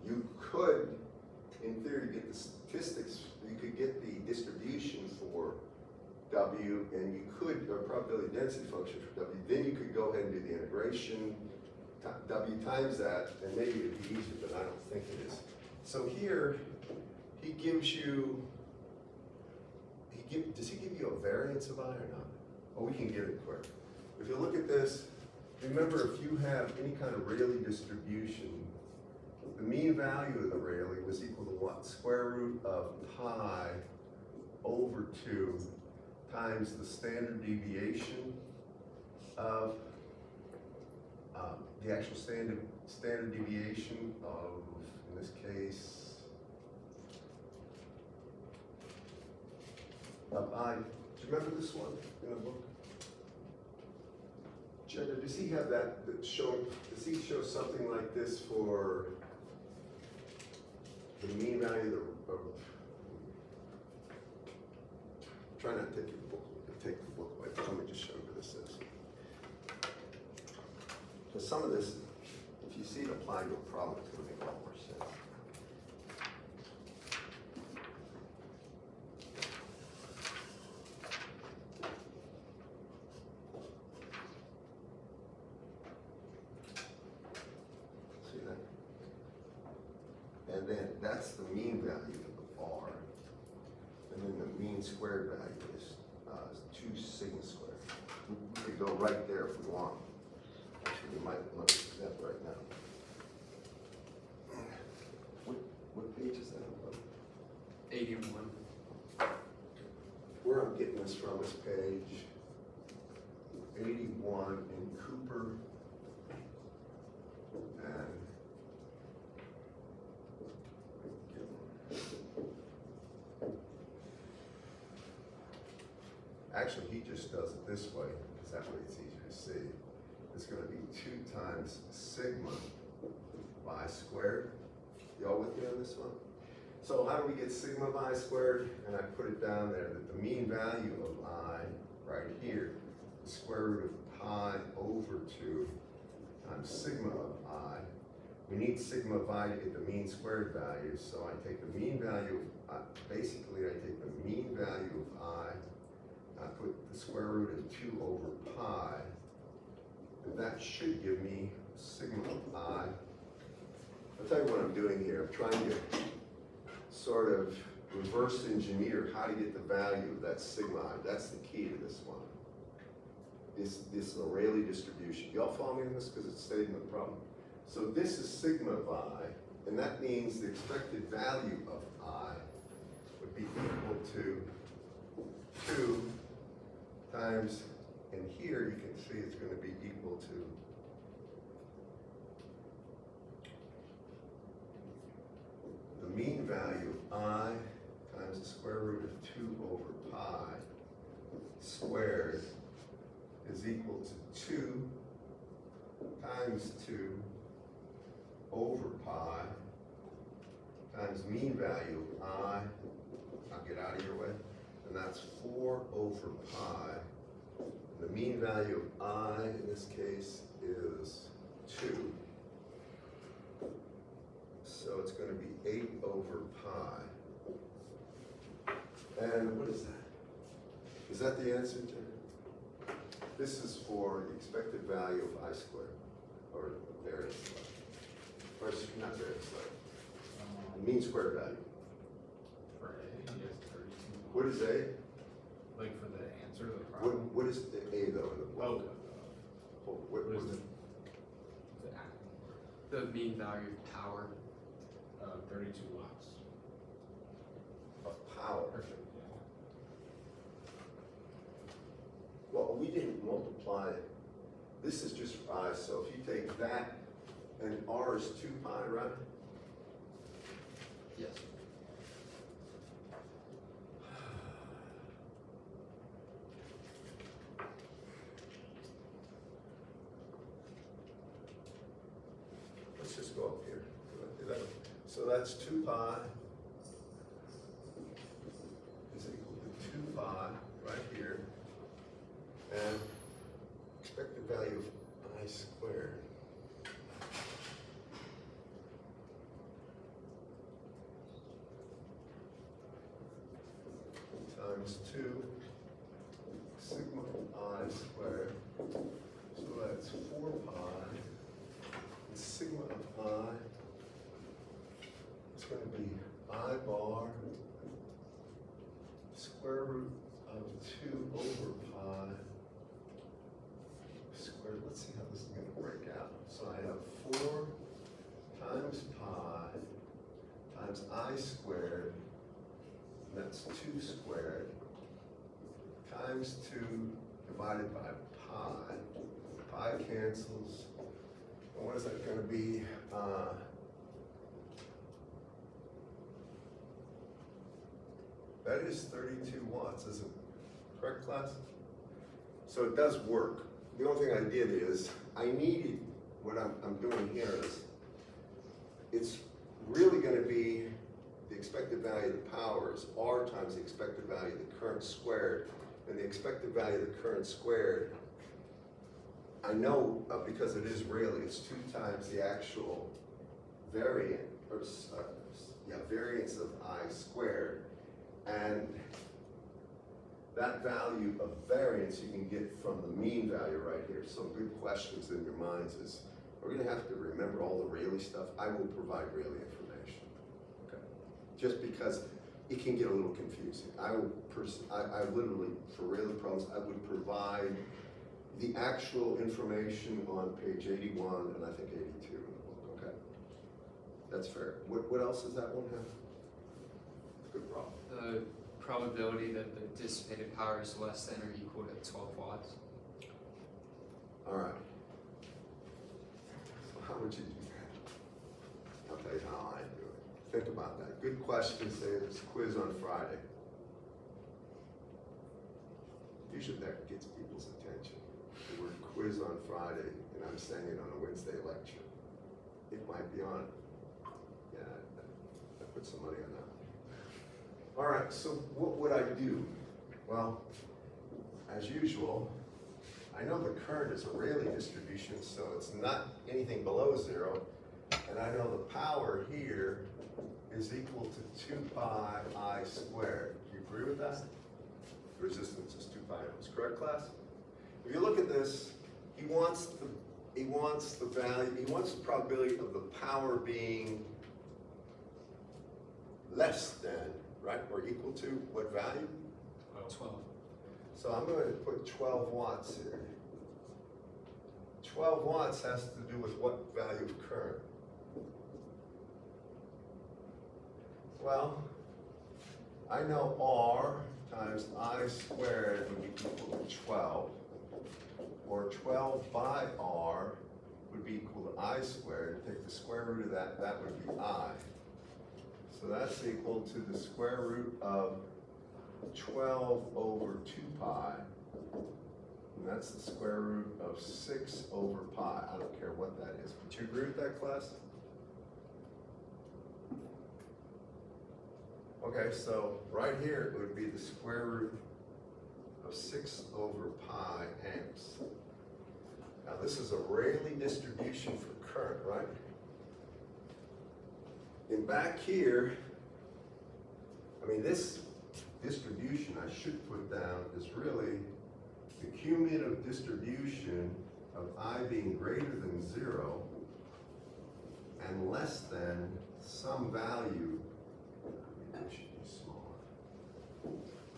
You could, in theory, get the statistics, you could get the distribution for W, and you could, or probability density function for W, then you could go ahead and do the integration, W times that, and maybe it'd be easier, but I don't think it is. So here, he gives you, does he give you a variance of I or not? Oh, we can get it quick. If you look at this, remember if you have any kind of Rayleigh distribution, the mean value of the Rayleigh was equal to what? Square root of pi over 2 times the standard deviation of the actual standard deviation of, in this case, of I. Do you remember this one in the book? Jenna, does he have that showing, does he show something like this for the mean value of, try not to take the book away, but let me just show you what this is. Because some of this, if you see it applied to a problem, it's going to make a lot more sense. See that? And then that's the mean value of R. And then the mean squared value is 2 sigma squared. We could go right there if we want. Actually, we might want to do that right now. What page is that on? 81. Where I'm getting this from is page 81 in Cooper and actually he just does it this way because that way it's easier to see. It's going to be 2 times sigma pi squared. Y'all with me on this one? So how do we get sigma pi squared? And I put it down there that the mean value of I right here is square root of pi over 2 times sigma of I. We need sigma of I to get the mean squared value, so I take the mean value of, basically I take the mean value of I, I put the square root of 2 over pi, and that should give me sigma of I. I'll tell you what I'm doing here. I'm trying to sort of reverse engineer how to get the value of that sigma I. That's the key to this one. This Rayleigh distribution. Y'all follow me on this because it's stated in the problem. So this is sigma of I, And that means the expected value of I would be equal to 2 times, and here you can see it's going to be equal to the mean value of I times the square root of 2 over pi squared is equal to 2 times 2 over pi times mean value of I, I'll get out of your way, and that's 4 over pi. And the mean value of I in this case is 2. So it's going to be 8 over pi. And what is that? Is that the answer, Jerry? This is for the expected value of I squared, or variance left. Or not variance left, the mean squared value. For A, yes, 32. What is A? Like for the answer to the problem? What is the A though in the Oh, block? What what is was the, it? the acting word? The mean value of power. 32 watts. Of power. Perfect, yeah. Well, we didn't multiply it. This is just for I, so if you take that and R is 2 pi, right? Yes. Let's just go up here. So that's 2 pi is equal to 2 pi right here. And expected value of I squared times 2 sigma I squared. So that's 4 pi. And sigma of I is going to be I bar square root of 2 over pi squared. Let's see how this is going to break out. So I have 4 times pi times I squared, and that's 2 squared, times 2 divided by pi. Pi cancels. And what is that going to be? That is 32 watts, isn't it? Correct, class? So it does work. The only thing I did is, I needed, what I'm doing here is, it's really gonna be the expected value of the power is R times the expected value of the current squared. And the expected value of the current squared, I know because it is really, it's 2 times the actual variant, or variance of I squared. And that value of variance you can get from the mean value right here. Some good questions in your minds is, we're gonna have to remember all the Rayleigh stuff. I will provide Rayleigh information, okay? Just because it can get a little confusing. I literally, for Rayleigh problems, I would provide the actual information on page 81 and I think 82 in the book, okay? That's fair. What else does that one have? Good problem. The probability that the dissipated power is less than or equal to 12 watts. All right. So how would you do that? I'll tell you how I do it. Think about that. Good question. Say it's quiz on Friday. Usually that gets people's attention. The word quiz on Friday, and I'm saying it on a Wednesday lecture. It might be on. Yeah, I put some money on that. All right, so what would I do? Well, as usual, I know the current is a Rayleigh distribution, so it's not anything below 0. And I know the power here is equal to 2 pi I squared. Do you agree with that? The resistance is 2 pi ohms. Correct, class? If you look at this, he wants the value, he wants the probability of the power being less than, right, or equal to what value? 12. So I'm going to put 12 watts here. 12 watts has to do with what value of current? Well, I know R times I squared would be equal to 12, or 12 by R would be equal to I squared. Take the square root of that, that would be I. So that's equal to the square root of 12 over 2 pi. And that's the square root of 6 over pi. I don't care what that is. Would you agree with that, class? Okay, so right here it would be the square root of 6 over pi amps. Now this is a Rayleigh distribution for current, right? And back here, I mean, this distribution I should put down is really the cumulative distribution of I being greater than 0 and less than some value, maybe it should be smaller,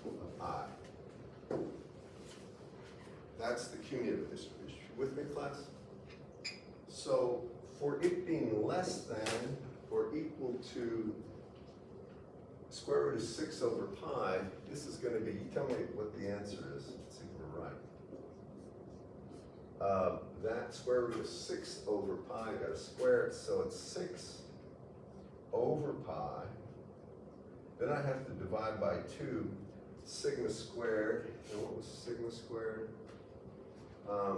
of I. That's the cumulative distribution. With me, class? So for it being less than or equal to square root of 6 over pi, this is going to be, tell me what the answer is. Let's see if we're right. That square root of 6 over pi, got to square it, so it's 6 over pi. Then I have to divide by 2, sigma squared. And what was sigma squared? I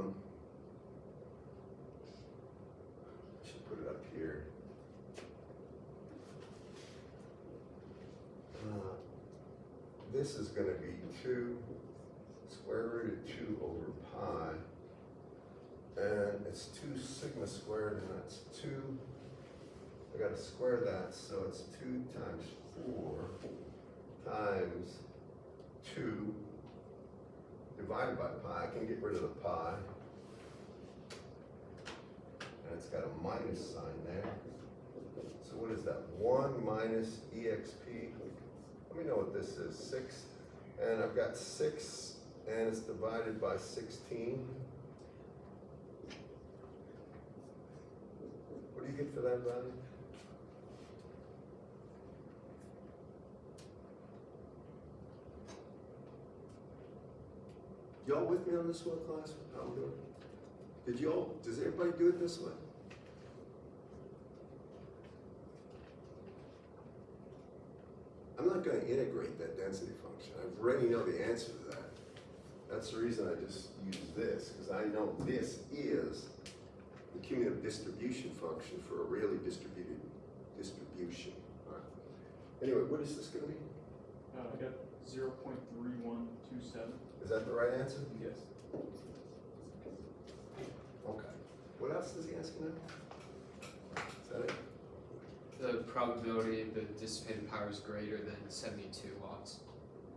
should put it up here. This is going to be 2 square root of 2 over pi. And it's 2 sigma squared, and that's 2. I got to square that, so it's 2 times 4 times 2 divided by pi. I can get rid of the pi. And it's got a minus sign there. So what is that? 1 minus EXP. Let me know what this is. 6. And I've got 6, and it's divided by 16. What do you get for that value? Y'all with me on this one, class? How we doing? Does everybody do it this way? I'm not going to integrate that density function. I already know the answer to that. That's the reason I just use this, because I know this is the cumulative distribution function for a Rayleigh distributed distribution. All right. Anyway, what is this going to be? I got 0.3127. Is that the right answer? Yes. Okay. What else is he asking now? Is that it? The probability the dissipated power is greater than 72 watts.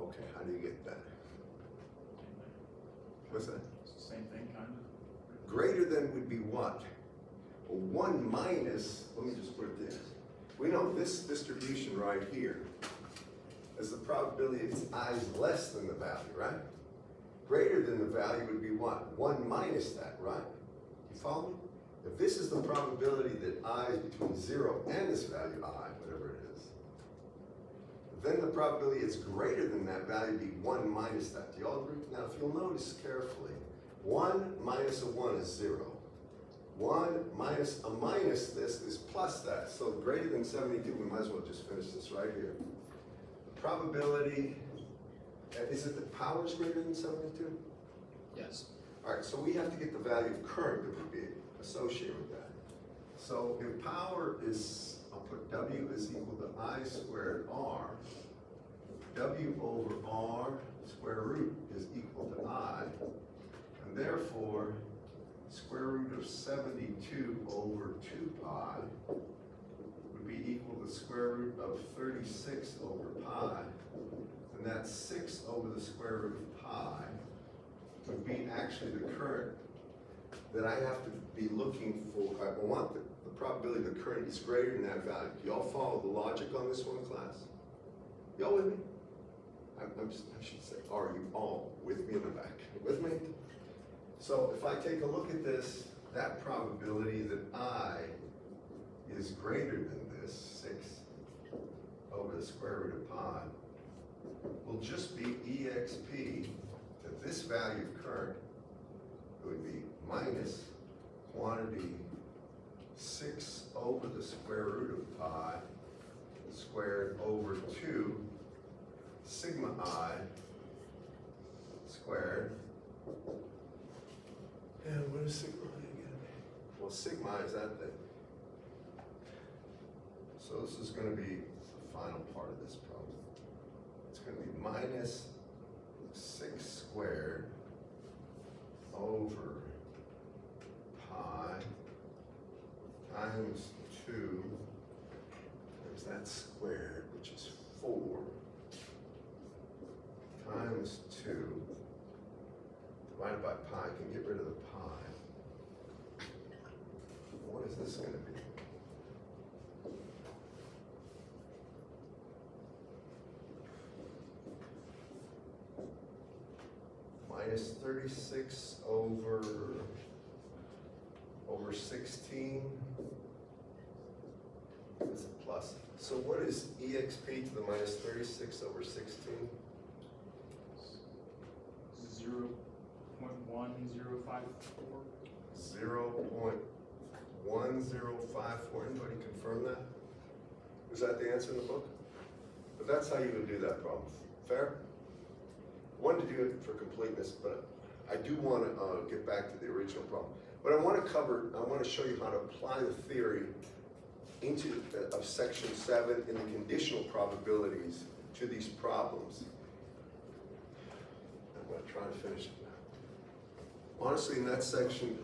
Okay, how do you get that? What's that? It's the same thing, kind of. Greater than would be what? Well, 1 minus, let me just put it this. We know this distribution right here is the probability its I is less than the value, right? Greater than the value would be what? 1 minus that, right? You follow me? If this is the probability that I is between 0 and this value I, whatever it is, then the probability it's greater than that value would be 1 minus that. Do y'all agree? Now, if you'll notice carefully, 1 minus a 1 is 0. 1 minus a minus this is plus that. So greater than 72, we might as well just finish this right here. The probability, is it the power is greater than 72? Yes. All right, so we have to get the value of current that would be associated with that. So if power is, I'll put W is equal to I squared R, W over R square root is equal to I, and therefore square root of 72 over 2 pi would be equal to square root of 36 over pi, and that's 6 over the square root of pi would be actually the current that I have to be looking for. I want the probability the current is greater than that value. Do y'all follow the logic on this one, class? Y'all with me? I should say, are you all with me in the back? With me? So if I take a look at this, that probability that I is greater than this, 6 over the square root of pi will just be exp to this value of current. It would be minus quantity 6 over the square root of pi squared over 2 sigma I squared. And what is sigma I again? Well, sigma I is that thing. So this is going to be the final part of this problem. It's going to be minus 6 squared over pi times 2 times that squared, which is 4, times 2 divided by pi. Can get rid of the pi. What is this going to be? Minus 36 over 16. It's a plus. So what is exp to the minus 36 over 16? 0.1054. 0.1054. Anybody confirm that? Is that the answer in the book? But that's how you would do that problem. Fair? Wanted to do it for completeness, but I do want to get back to the original problem. But I want to show you how to apply the theory of section 7 in the conditional probabilities to these problems. I'm going to try to finish it now. Honestly, in that section,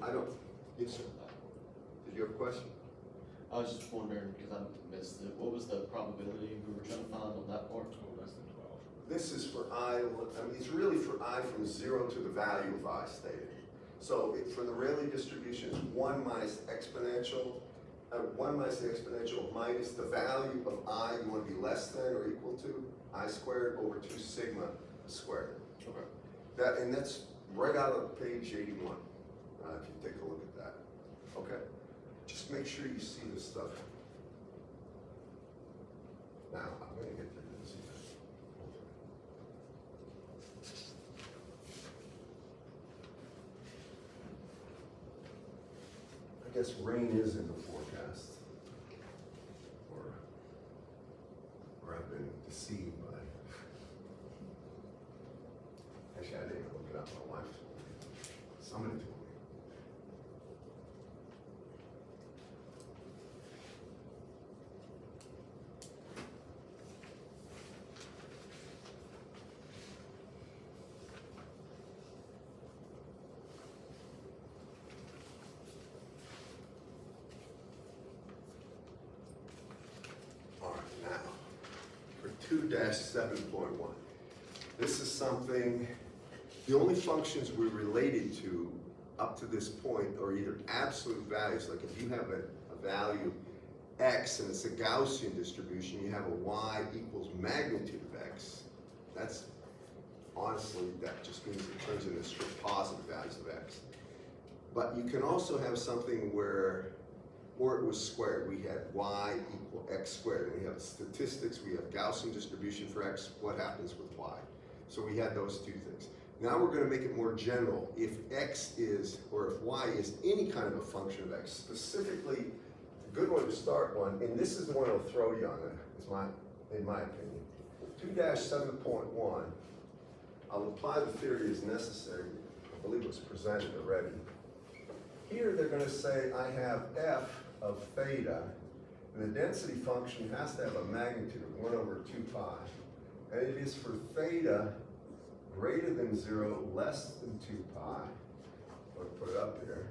yes, sir. Did you have a question? I was just wondering, because I missed it, what was the probability we were trying to find on that part? Oh, less than 12. This is for I mean, it's really for I from 0 to the value of I stated. So for the Rayleigh distribution, it's 1 minus exponential, 1 minus the exponential minus the value of I, you want to be less than or equal to, I squared over 2 sigma squared. Okay. And that's right out of page 81, if you take a look at that. Okay? Just make sure you see this stuff. Now, I'm going to get to this. I guess rain is in the forecast, or I've been deceived by. Actually, I didn't even look it up. My wife told me. Somebody told me. All right, now for 2-7.1. This is something, the only functions we're related to up to this point are either absolute values, like if you have a value x and it's a Gaussian distribution, you have a y equals magnitude of x. That's, honestly, that just means it turns into strict positive values of x. But you can also have something where it was squared. We had y equal x squared, and we have statistics, we have Gaussian distribution for x, what happens with y? So we had those two things. Now we're going to make it more general. If x is, or if y is any kind of a function of x, specifically, a good one to start one, and this is the one I'll throw you on it, in my opinion. 2-7.1, I'll apply the theory as necessary. I believe it was presented already. Here they're going to say I have f of theta, and the density function has to have a magnitude of 1 over 2 pi. And it is for theta greater than 0, less than 2 pi. I'll put it up here.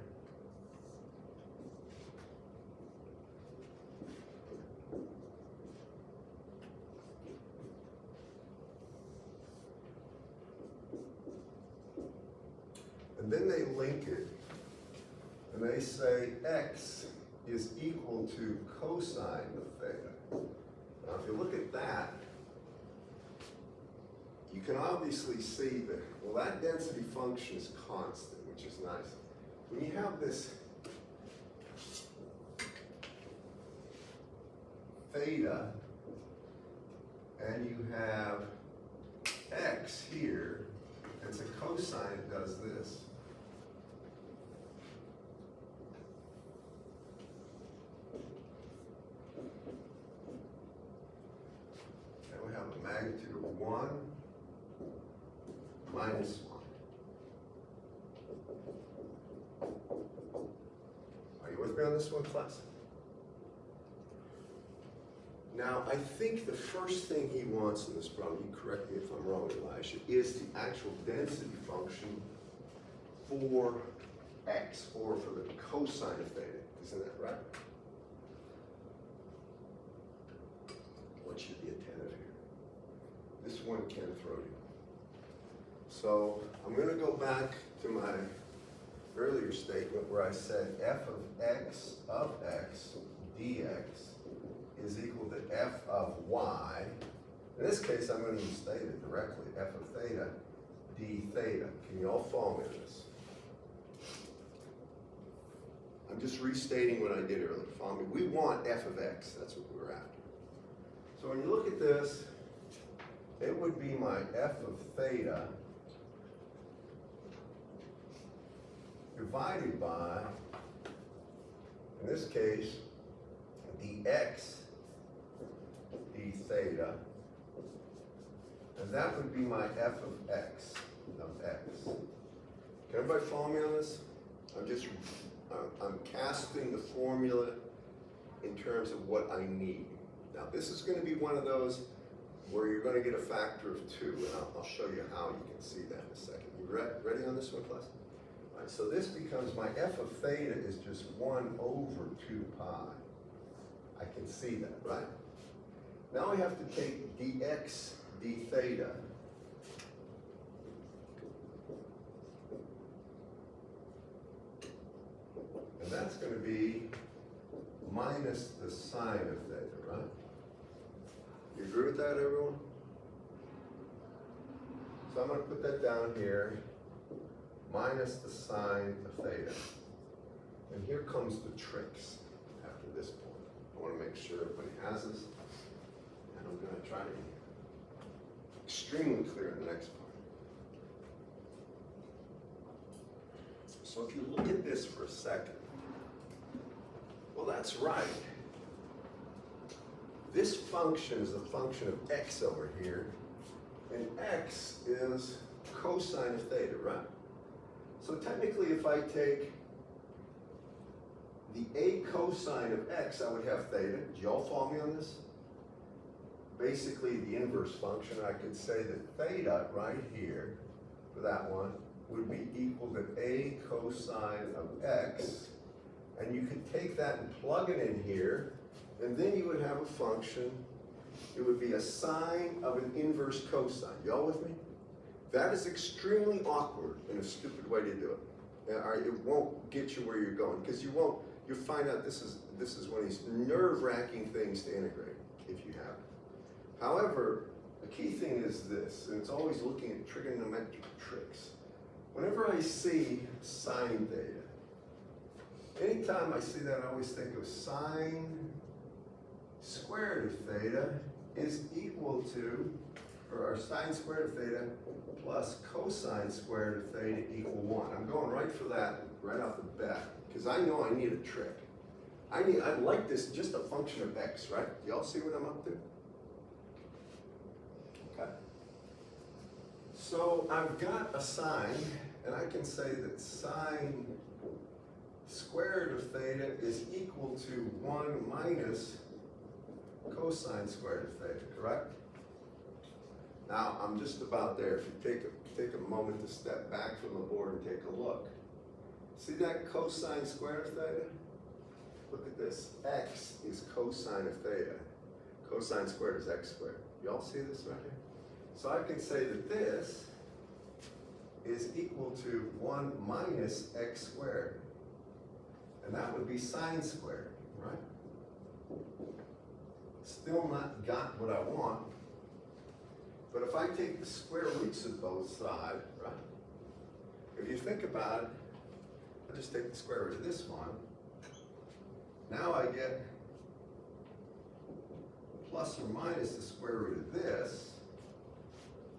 And then they link it, and they say x is equal to cosine of theta. Now, if you look at that, you can obviously see that, well, that density function is constant, which is nice. When you have this theta and you have x here, it's a cosine, it does this. And we have a magnitude of 1 minus 1. Are you with me on this one, class? Now, I think the first thing he wants in this problem, you correct me if I'm wrong, Elisha, is the actual density function for x, or for the cosine of theta. Isn't that right? What should be attentive here? This one can throw you. So I'm going to go back to my earlier statement where I said f of x dx is equal to f of y. In this case, I'm going to use theta directly, f of theta d theta. Can you all follow me on this? I'm just restating what I did earlier. Follow me. We want f of x. That's what we were after. So when you look at this, it would be my f of theta divided by, in this case, dx d theta, and that would be my f of x, Can everybody follow me on this? I'm casting the formula in terms of what I need. Now, this is going to be one of those where you're going to get a factor of 2, and I'll show you how you can see that in a second. You ready on this one, class? All right, so this becomes my f of theta is just 1 over 2 pi. I can see that, right? Now I have to take dx d theta. And that's going to be minus the sine of theta, right? You agree with that, everyone? So I'm going to put that down here, minus the sine of theta. And here comes the tricks after this point. I want to make sure everybody has this, and I'm going to try to be extremely clear in the next part. So if you look at this for a second, well, that's right. This function is a function of x over here, and x is cosine of theta, right? So technically, if I take the a cosine of x, I would have theta. Do y'all follow me on this? Basically, the inverse function, I could say that theta right here, for that one, would be equal to a cosine of x. And you could take that and plug it in here, and then you would have a function. It would be a sine of an inverse cosine. Y'all with me? That is extremely awkward and a stupid way to do it. It won't get you where you're going, because you won't. You'll find out this is one of these nerve-wracking things to integrate if you have it. However, the key thing is this, and it's always looking at trigonometric tricks. Whenever I see sine theta, anytime I see that, I always think of sine squared of theta is equal to, or sine squared of theta plus cosine squared of theta equal 1. I'm going right for that right off the bat, because I know I need a trick. I'd like this just a function of x, right? Y'all see what I'm up to? Okay. So I've got a sine, and I can say that sine squared of theta is equal to 1 minus cosine squared of theta, correct? Now, I'm just about there. If you take a moment to step back from the board and take a look. See that cosine squared of theta? Look at this. X is cosine of theta. Cosine squared is x squared. Y'all see this right here? So I can say that this is equal to 1 minus x squared. And that would be sine squared, right? Still not got what I want. But if I take the square roots of both sides, right? If you think about it, I just take the square root of this one. Now I get plus or minus the square root of this.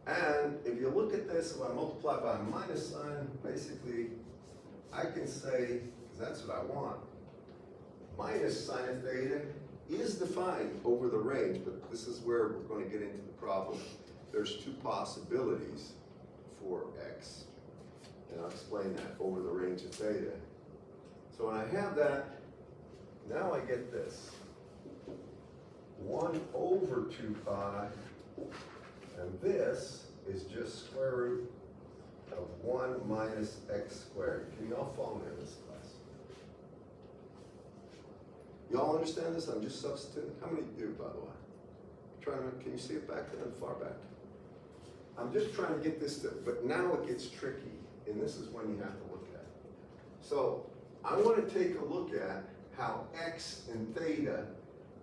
And if you look at this, if I multiply by a minus sign, basically, I can say, because that's what I want, minus sine of theta is defined over the range, but this is where we're going to get into the problem. There's two possibilities for x, and I'll explain that over the range of theta. So when I have that, now I get this. 1 over 2 pi, and this is just square root of 1 minus x squared. Can y'all follow me in this class? Y'all understand this? I'm just substituting. How many do, by the way? Can you see it back there and far back? I'm just trying to get this to, but now it gets tricky, and this is when you have to look at it. So I want to take a look at how x and theta,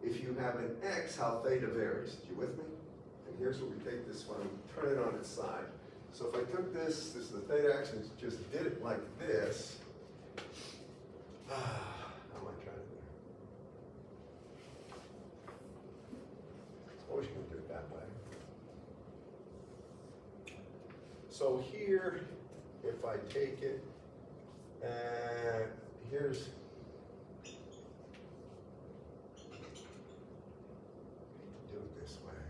if you have an x, how theta varies. You with me? And here's where we take this one and turn it on its side. So if I took this is the theta x, and just did it like this, how am I trying to do it? Always going to do it that way. So here, if I take it, and here's, do it this way.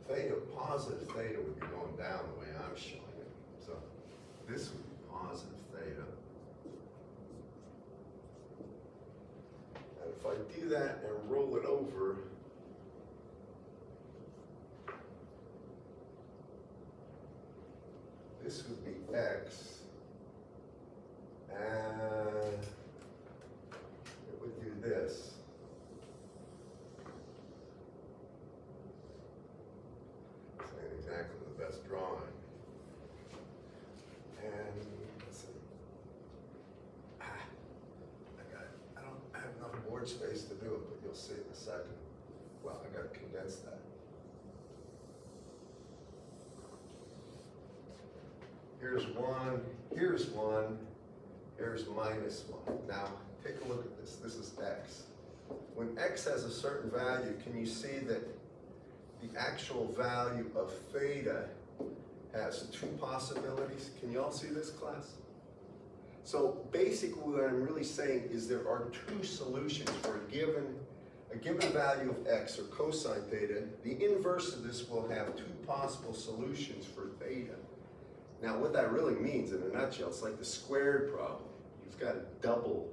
Theta, positive theta would be going down the way I'm showing it. So this would be positive theta. And if I do that and roll it over, this would be x, and it would do this. This ain't exactly the best drawing. And let's see. I have enough board space to do it, but you'll see in a second. Well, I gotta condense that. Here's 1, here's 1, here's minus 1. Now, take a look at this. This is x. When x has a certain value, can you see that the actual value of theta has two possibilities? Can you all see this, class? So basically what I'm really saying is there are two solutions for a given value of x, or cosine theta. The inverse of this will have two possible solutions for theta. Now, what that really means in a nutshell, it's like the squared problem. You've got to double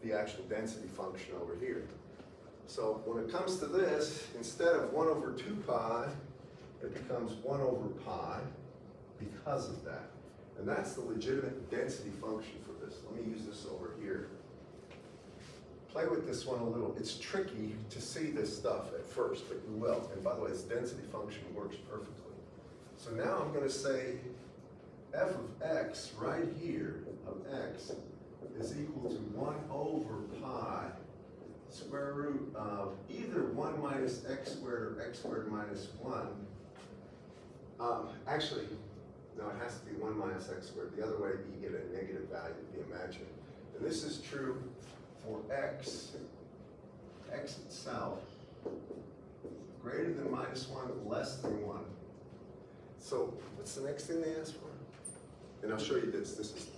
the actual density function over here. So when it comes to this, instead of 1 over 2 pi, it becomes 1 over pi because of that. And that's the legitimate density function for this. Let me use this over here. Play with this one a little. It's tricky to see this stuff at first, but you will. And by the way, this density function works perfectly. So now I'm going to say f of x right here of x is equal to 1 over pi square root of either 1 minus x squared or x squared minus 1. Actually, no, it has to be 1 minus x squared. The other way, you get a negative value, the imaginary. And this is true for x itself, greater than minus 1, less than 1. So what's the next thing they ask for? And I'll show you this.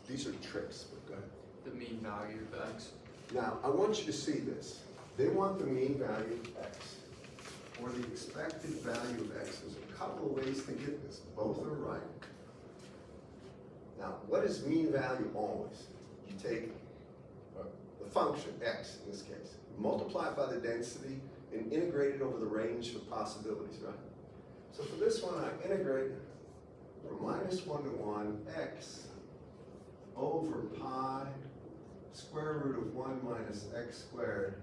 These are tricks, but go ahead. The mean value of x. Now, I want you to see this. They want the mean value of x, or the expected value of x. There's a couple of ways to get this. Both are right. Now, what is mean value always? You take the function, x in this case, multiply it by the density, and integrate it over the range of possibilities, right? So for this one, I integrate from minus 1 to 1, x over pi square root of 1 minus x squared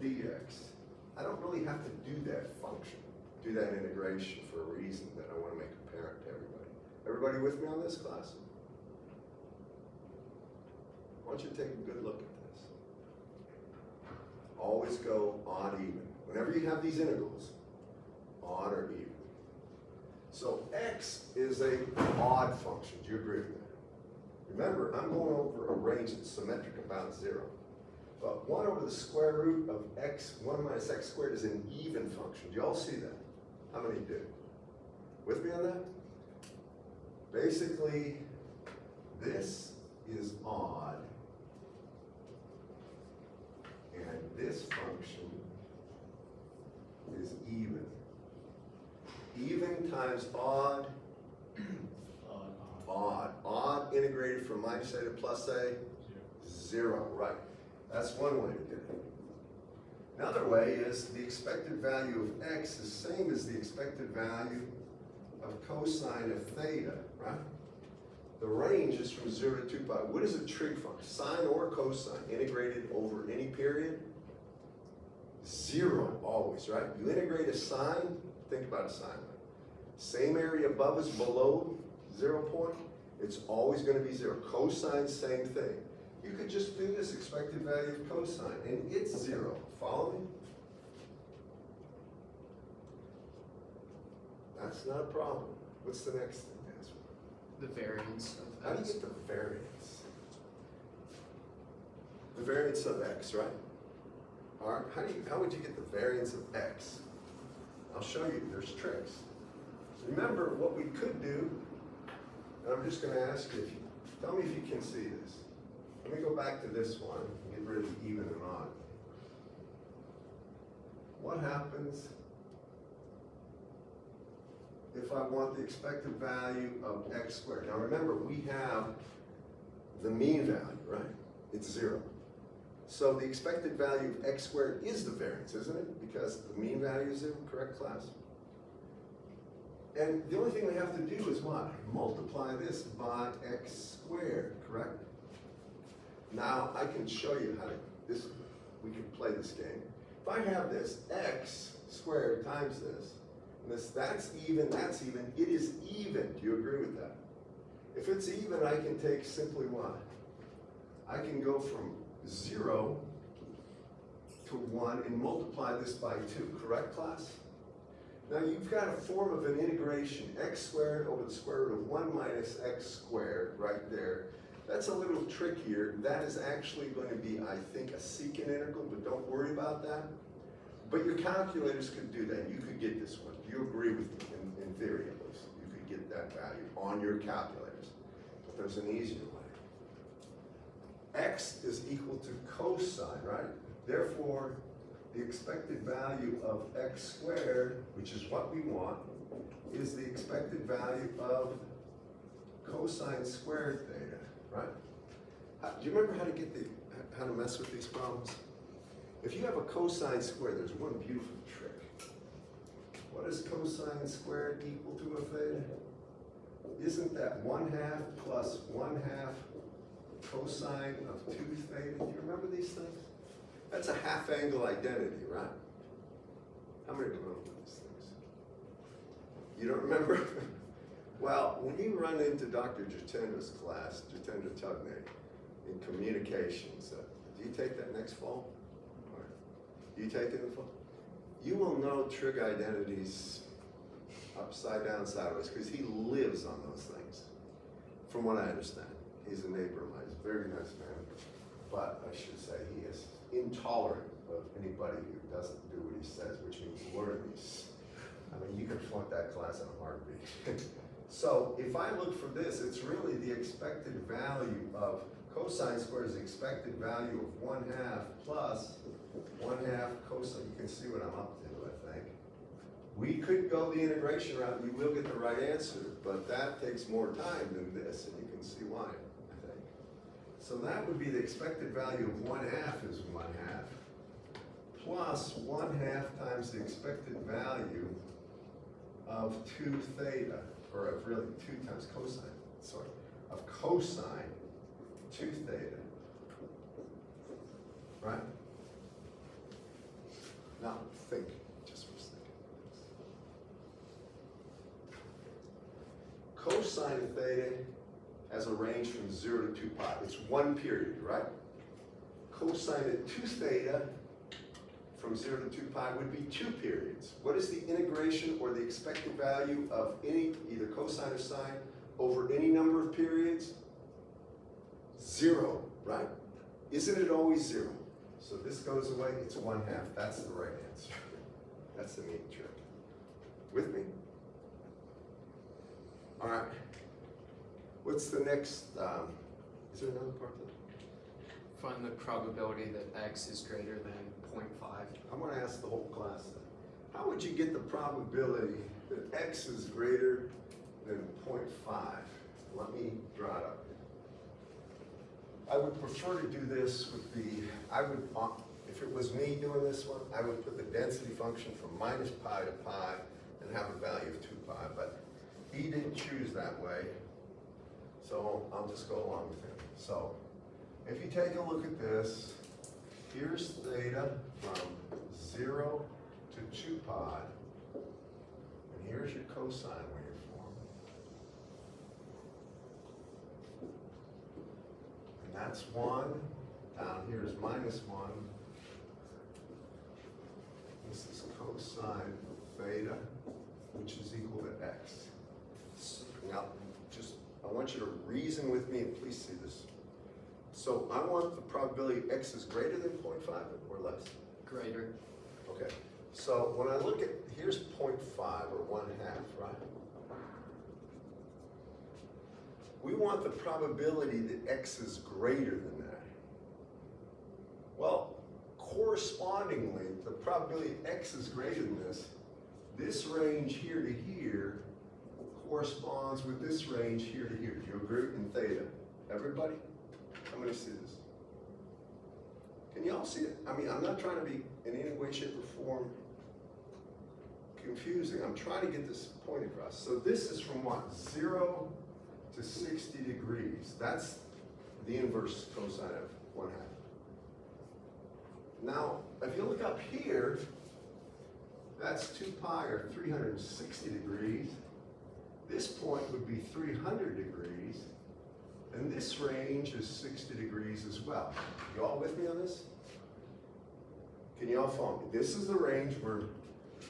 dx. I don't really have to do that function, do that integration for a reason that I want to make apparent to everybody. Everybody with me on this, class? I want you to take a good look at this. Always go odd even. Whenever you have these integrals, odd or even. So x is a odd function. Do you agree with that? Remember, I'm going over a range that's symmetric about 0. But 1 over the square root of x, 1 minus x squared is an even function. Do you all see that? How many do? With me on that? Basically, this is odd. And this function is even. Even times odd, odd. Odd integrated from minus a to plus a, 0, right. That's one way to do it. Another way is the expected value of x is the same as the expected value of cosine of theta, right? The range is from 0 to 2 pi. What is a trig function? Sine or cosine integrated over any period? 0 always, right? You integrate a sine, think about a sine wave. Same area above is below 0 point, it's always going to be 0. Cosine, same thing. You could just do this expected value of cosine, and it's 0. Follow me? That's not a problem. What's the next thing, guys? The variance How of do you x. get the variance? The variance of x, right? All right, how would you get the variance of x? I'll show you, there's tricks. Remember what we could do, and I'm just gonna ask you, tell me if you can see this. Let me go back to this one and get rid of the even and odd. What happens if I want the expected value of x squared? Now remember, we have the mean value, right? It's 0. So the expected value of x squared is the variance, isn't it? Because the mean value is 0, correct, class? And the only thing we have to do is what? Multiply this by x squared, correct? Now I can show you how to, we can play this game. If I have this x squared times this, and that's even, it is even. Do you agree with that? If it's even, I can take simply what? I can go from 0 to 1 and multiply this by 2, correct, class? Now you've got a form of an integration, x squared over the square root of 1 minus x squared, right there. That's a little trickier. That is actually going to be, I think, a secant integral, but don't worry about that. But your calculators could do that. You could get this one. Do you agree with me, in theory at least? You could get that value on your calculators. But there's an easier way. X is equal to cosine, right? Therefore, the expected value of x squared, which is what we want, is the expected value of cosine squared theta, right? Do you remember how to mess with these problems? If you have a cosine squared, there's one beautiful trick. What is cosine squared equal to a theta? Isn't that 1/2 plus 1/2 cosine of 2 theta? Do you remember these things? That's a half angle identity, right? How many remember these things? You don't remember? Well, when you run into Dr. Jatendra's class, Jatendra Tugne, in communications, do you take that next fall? Or do you take it in the fall? You will know trig identities upside down, sideways, because he lives on those things, from what I understand. He's a neighbor of mine, he's a very nice man, but I should say he is intolerant of anybody who doesn't do what he says, which means learn these. I mean, you can flunk that class in a heartbeat. So if I look for this, it's really the expected value of cosine squared is the expected value of 1/2 plus 1/2 cosine. You can see what I'm up to, I think. We could go the integration route and you will get the right answer, but that takes more time than this, and you can see why, I think. So that would be the expected value of 1/2 is 1/2 plus 1/2 times the expected value of 2 theta, or of really 2 times cosine, sorry, of cosine 2 theta, right? Now think just for a second. Cosine of theta has a range from 0 to 2 pi. It's one period, right? Cosine of 2 theta from 0 to 2 pi would be 2 periods. What is the integration or the expected value of any, either cosine or sine, over any number of periods? 0, right? Isn't it always 0? So this goes away, it's 1/2, that's the right answer. That's the neat trick. With me? All right. What's the next, is there another part to it? Find the probability that x is greater than 0.5. I'm gonna ask the whole class then. How would you get the probability that x is greater than 0.5? Let me draw it up here. I would prefer to do this with if it was me doing this one, I would put the density function from minus pi to pi and have a value of 2 pi, but he didn't choose that way, so I'll just go along with him. So, if you take a look at this, here's theta from 0 to 2 pi, and here's your cosine waveform. And that's 1, down here is minus 1. This is cosine theta, which is equal to x. Now, I want you to reason with me and please see this. So I want the probability x is greater than 0.5 or less. Greater. Okay, so when I look at, here's 0.5 or 1/2, right? We want the probability that x is greater than that. Well, correspondingly, the probability x is greater than this range here to here corresponds with this range here to here. Do you agree in theta? Everybody? How many see this? Can you all see it? I mean, I'm not trying to be in any way, shape, or form confusing. I'm trying to get this point across. So this is from what? 0 to 60 degrees. That's the inverse cosine of 1/2. Now, if you look up here, that's 2 pi or 360 degrees. This point would be 300 degrees. And this range is 60 degrees as well. You all with me on this? Can you all follow me? This is the range where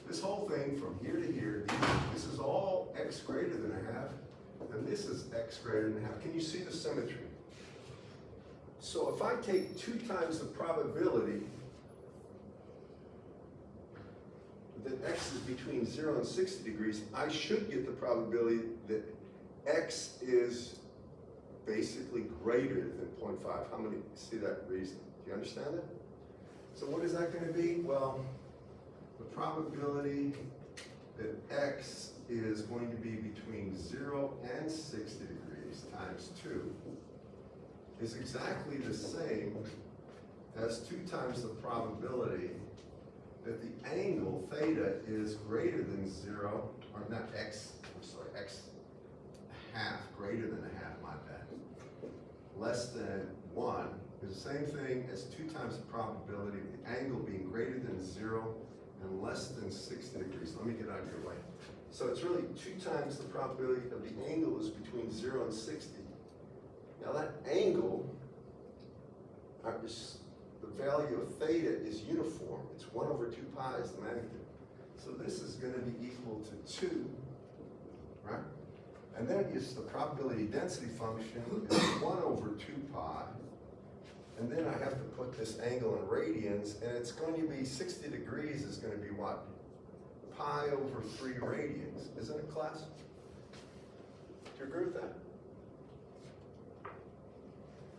this whole thing from here to here, this is all x greater than 1/2, and this is x greater than 1/2. Can you see the symmetry? So if I take 2 times the probability that x is between 0 and 60 degrees, I should get the probability that x is basically greater than 0.5. How many see that reason? Do you understand that? So what is that going to be? Well, the probability that x is going to be between 0 and 60 degrees times 2 is exactly the same as 2 times the probability that the angle theta is greater than 0, or not x, I'm sorry, x half, greater than 1/2, my bad. Less than 1 is the same thing as 2 times the probability of the angle being greater than 0 and less than 60 degrees. Let me get out of your way. So it's really 2 times the probability of the angle is between 0 and 60. Now that angle, the value of theta is uniform. It's 1 over 2 pi is the magnitude. So this is going to be equal to 2, right? And then it's the probability density function is 1 over 2 pi. And then I have to put this angle in radians, and it's going to be 60 degrees is going to be what? Pi over 3 radians. Isn't it, class? Do you agree with that?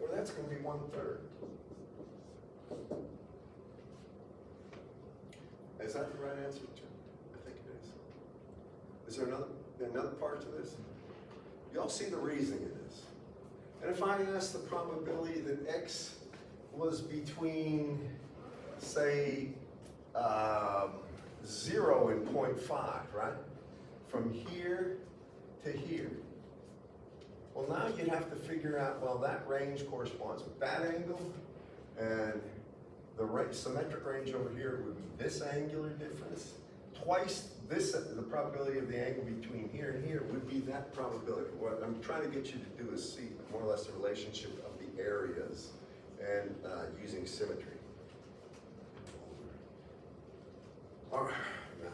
Or that's going to be 1/3. Is that the right answer, Jim? I think it is. Is there another part to this? Y'all see the reasoning of this. And if I ask the probability that x was between, say, 0 and 0.5, right? From here to here. Well, now you'd have to figure out, well, that range corresponds with that angle, and the symmetric range over here would be this angular difference. Twice this, the probability of the angle between here and here would be that probability. What I'm trying to get you to do is see more or less the relationship of the areas and using symmetry. All right, now,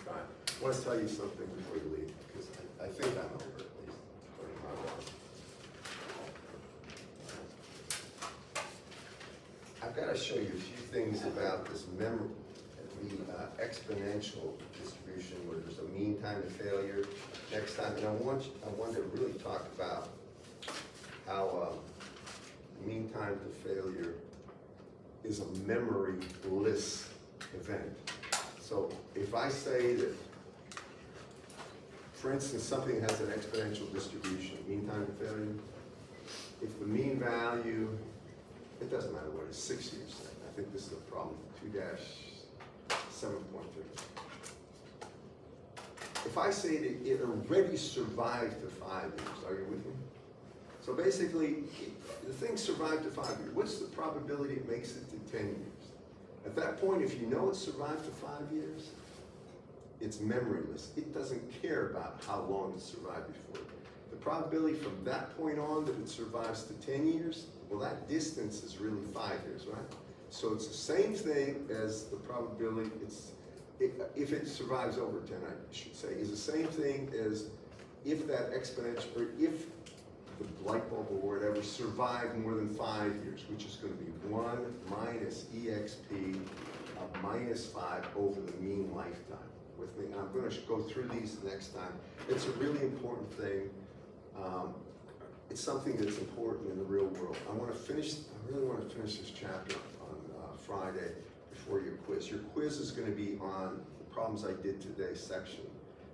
all right. I want to tell you something before you leave, because I think I'm over at least. I've gotta show you a few things about this the exponential distribution where there's a mean time to failure next time. And I want to really talk about how mean time to failure is a memoryless event. So if I say that, for instance, something has an exponential distribution, mean time to failure, if the mean value, it doesn't matter what it is, 6 years, I think this is a problem, 2-7.3. If I say that it already survived to 5 years, are you with me? So basically, the thing survived to 5 years. What's the probability it makes it to 10 years? At that point, if you know it survived to 5 years, it's memoryless. It doesn't care about how long it survived before. The probability from that point on that it survives to 10 years, well, that distance is really 5 years, right? So it's the same thing as the probability, if it survives over 10, I should say, is the same thing as if that exponential, or if the light bulb or whatever survived more than 5 years, which is going to be 1 minus exp of minus 5 over the mean lifetime. With me, I'm going to go through these next time. It's a really important thing. It's something that's important in the real world. I really want to finish this chapter on Friday before your quiz. Your quiz is going to be on the problems I did today, section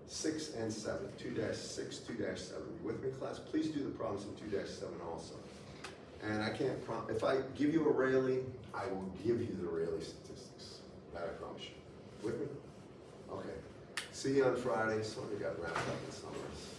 6 and 7, 2-6, 2-7. You with me, class? Please do the problems in 2-7 also. And I can't if I give you a Rayleigh, I will give you the Rayleigh statistics. That I promise you. With me? Okay. See you on Friday. So we got wrapped up in some of this.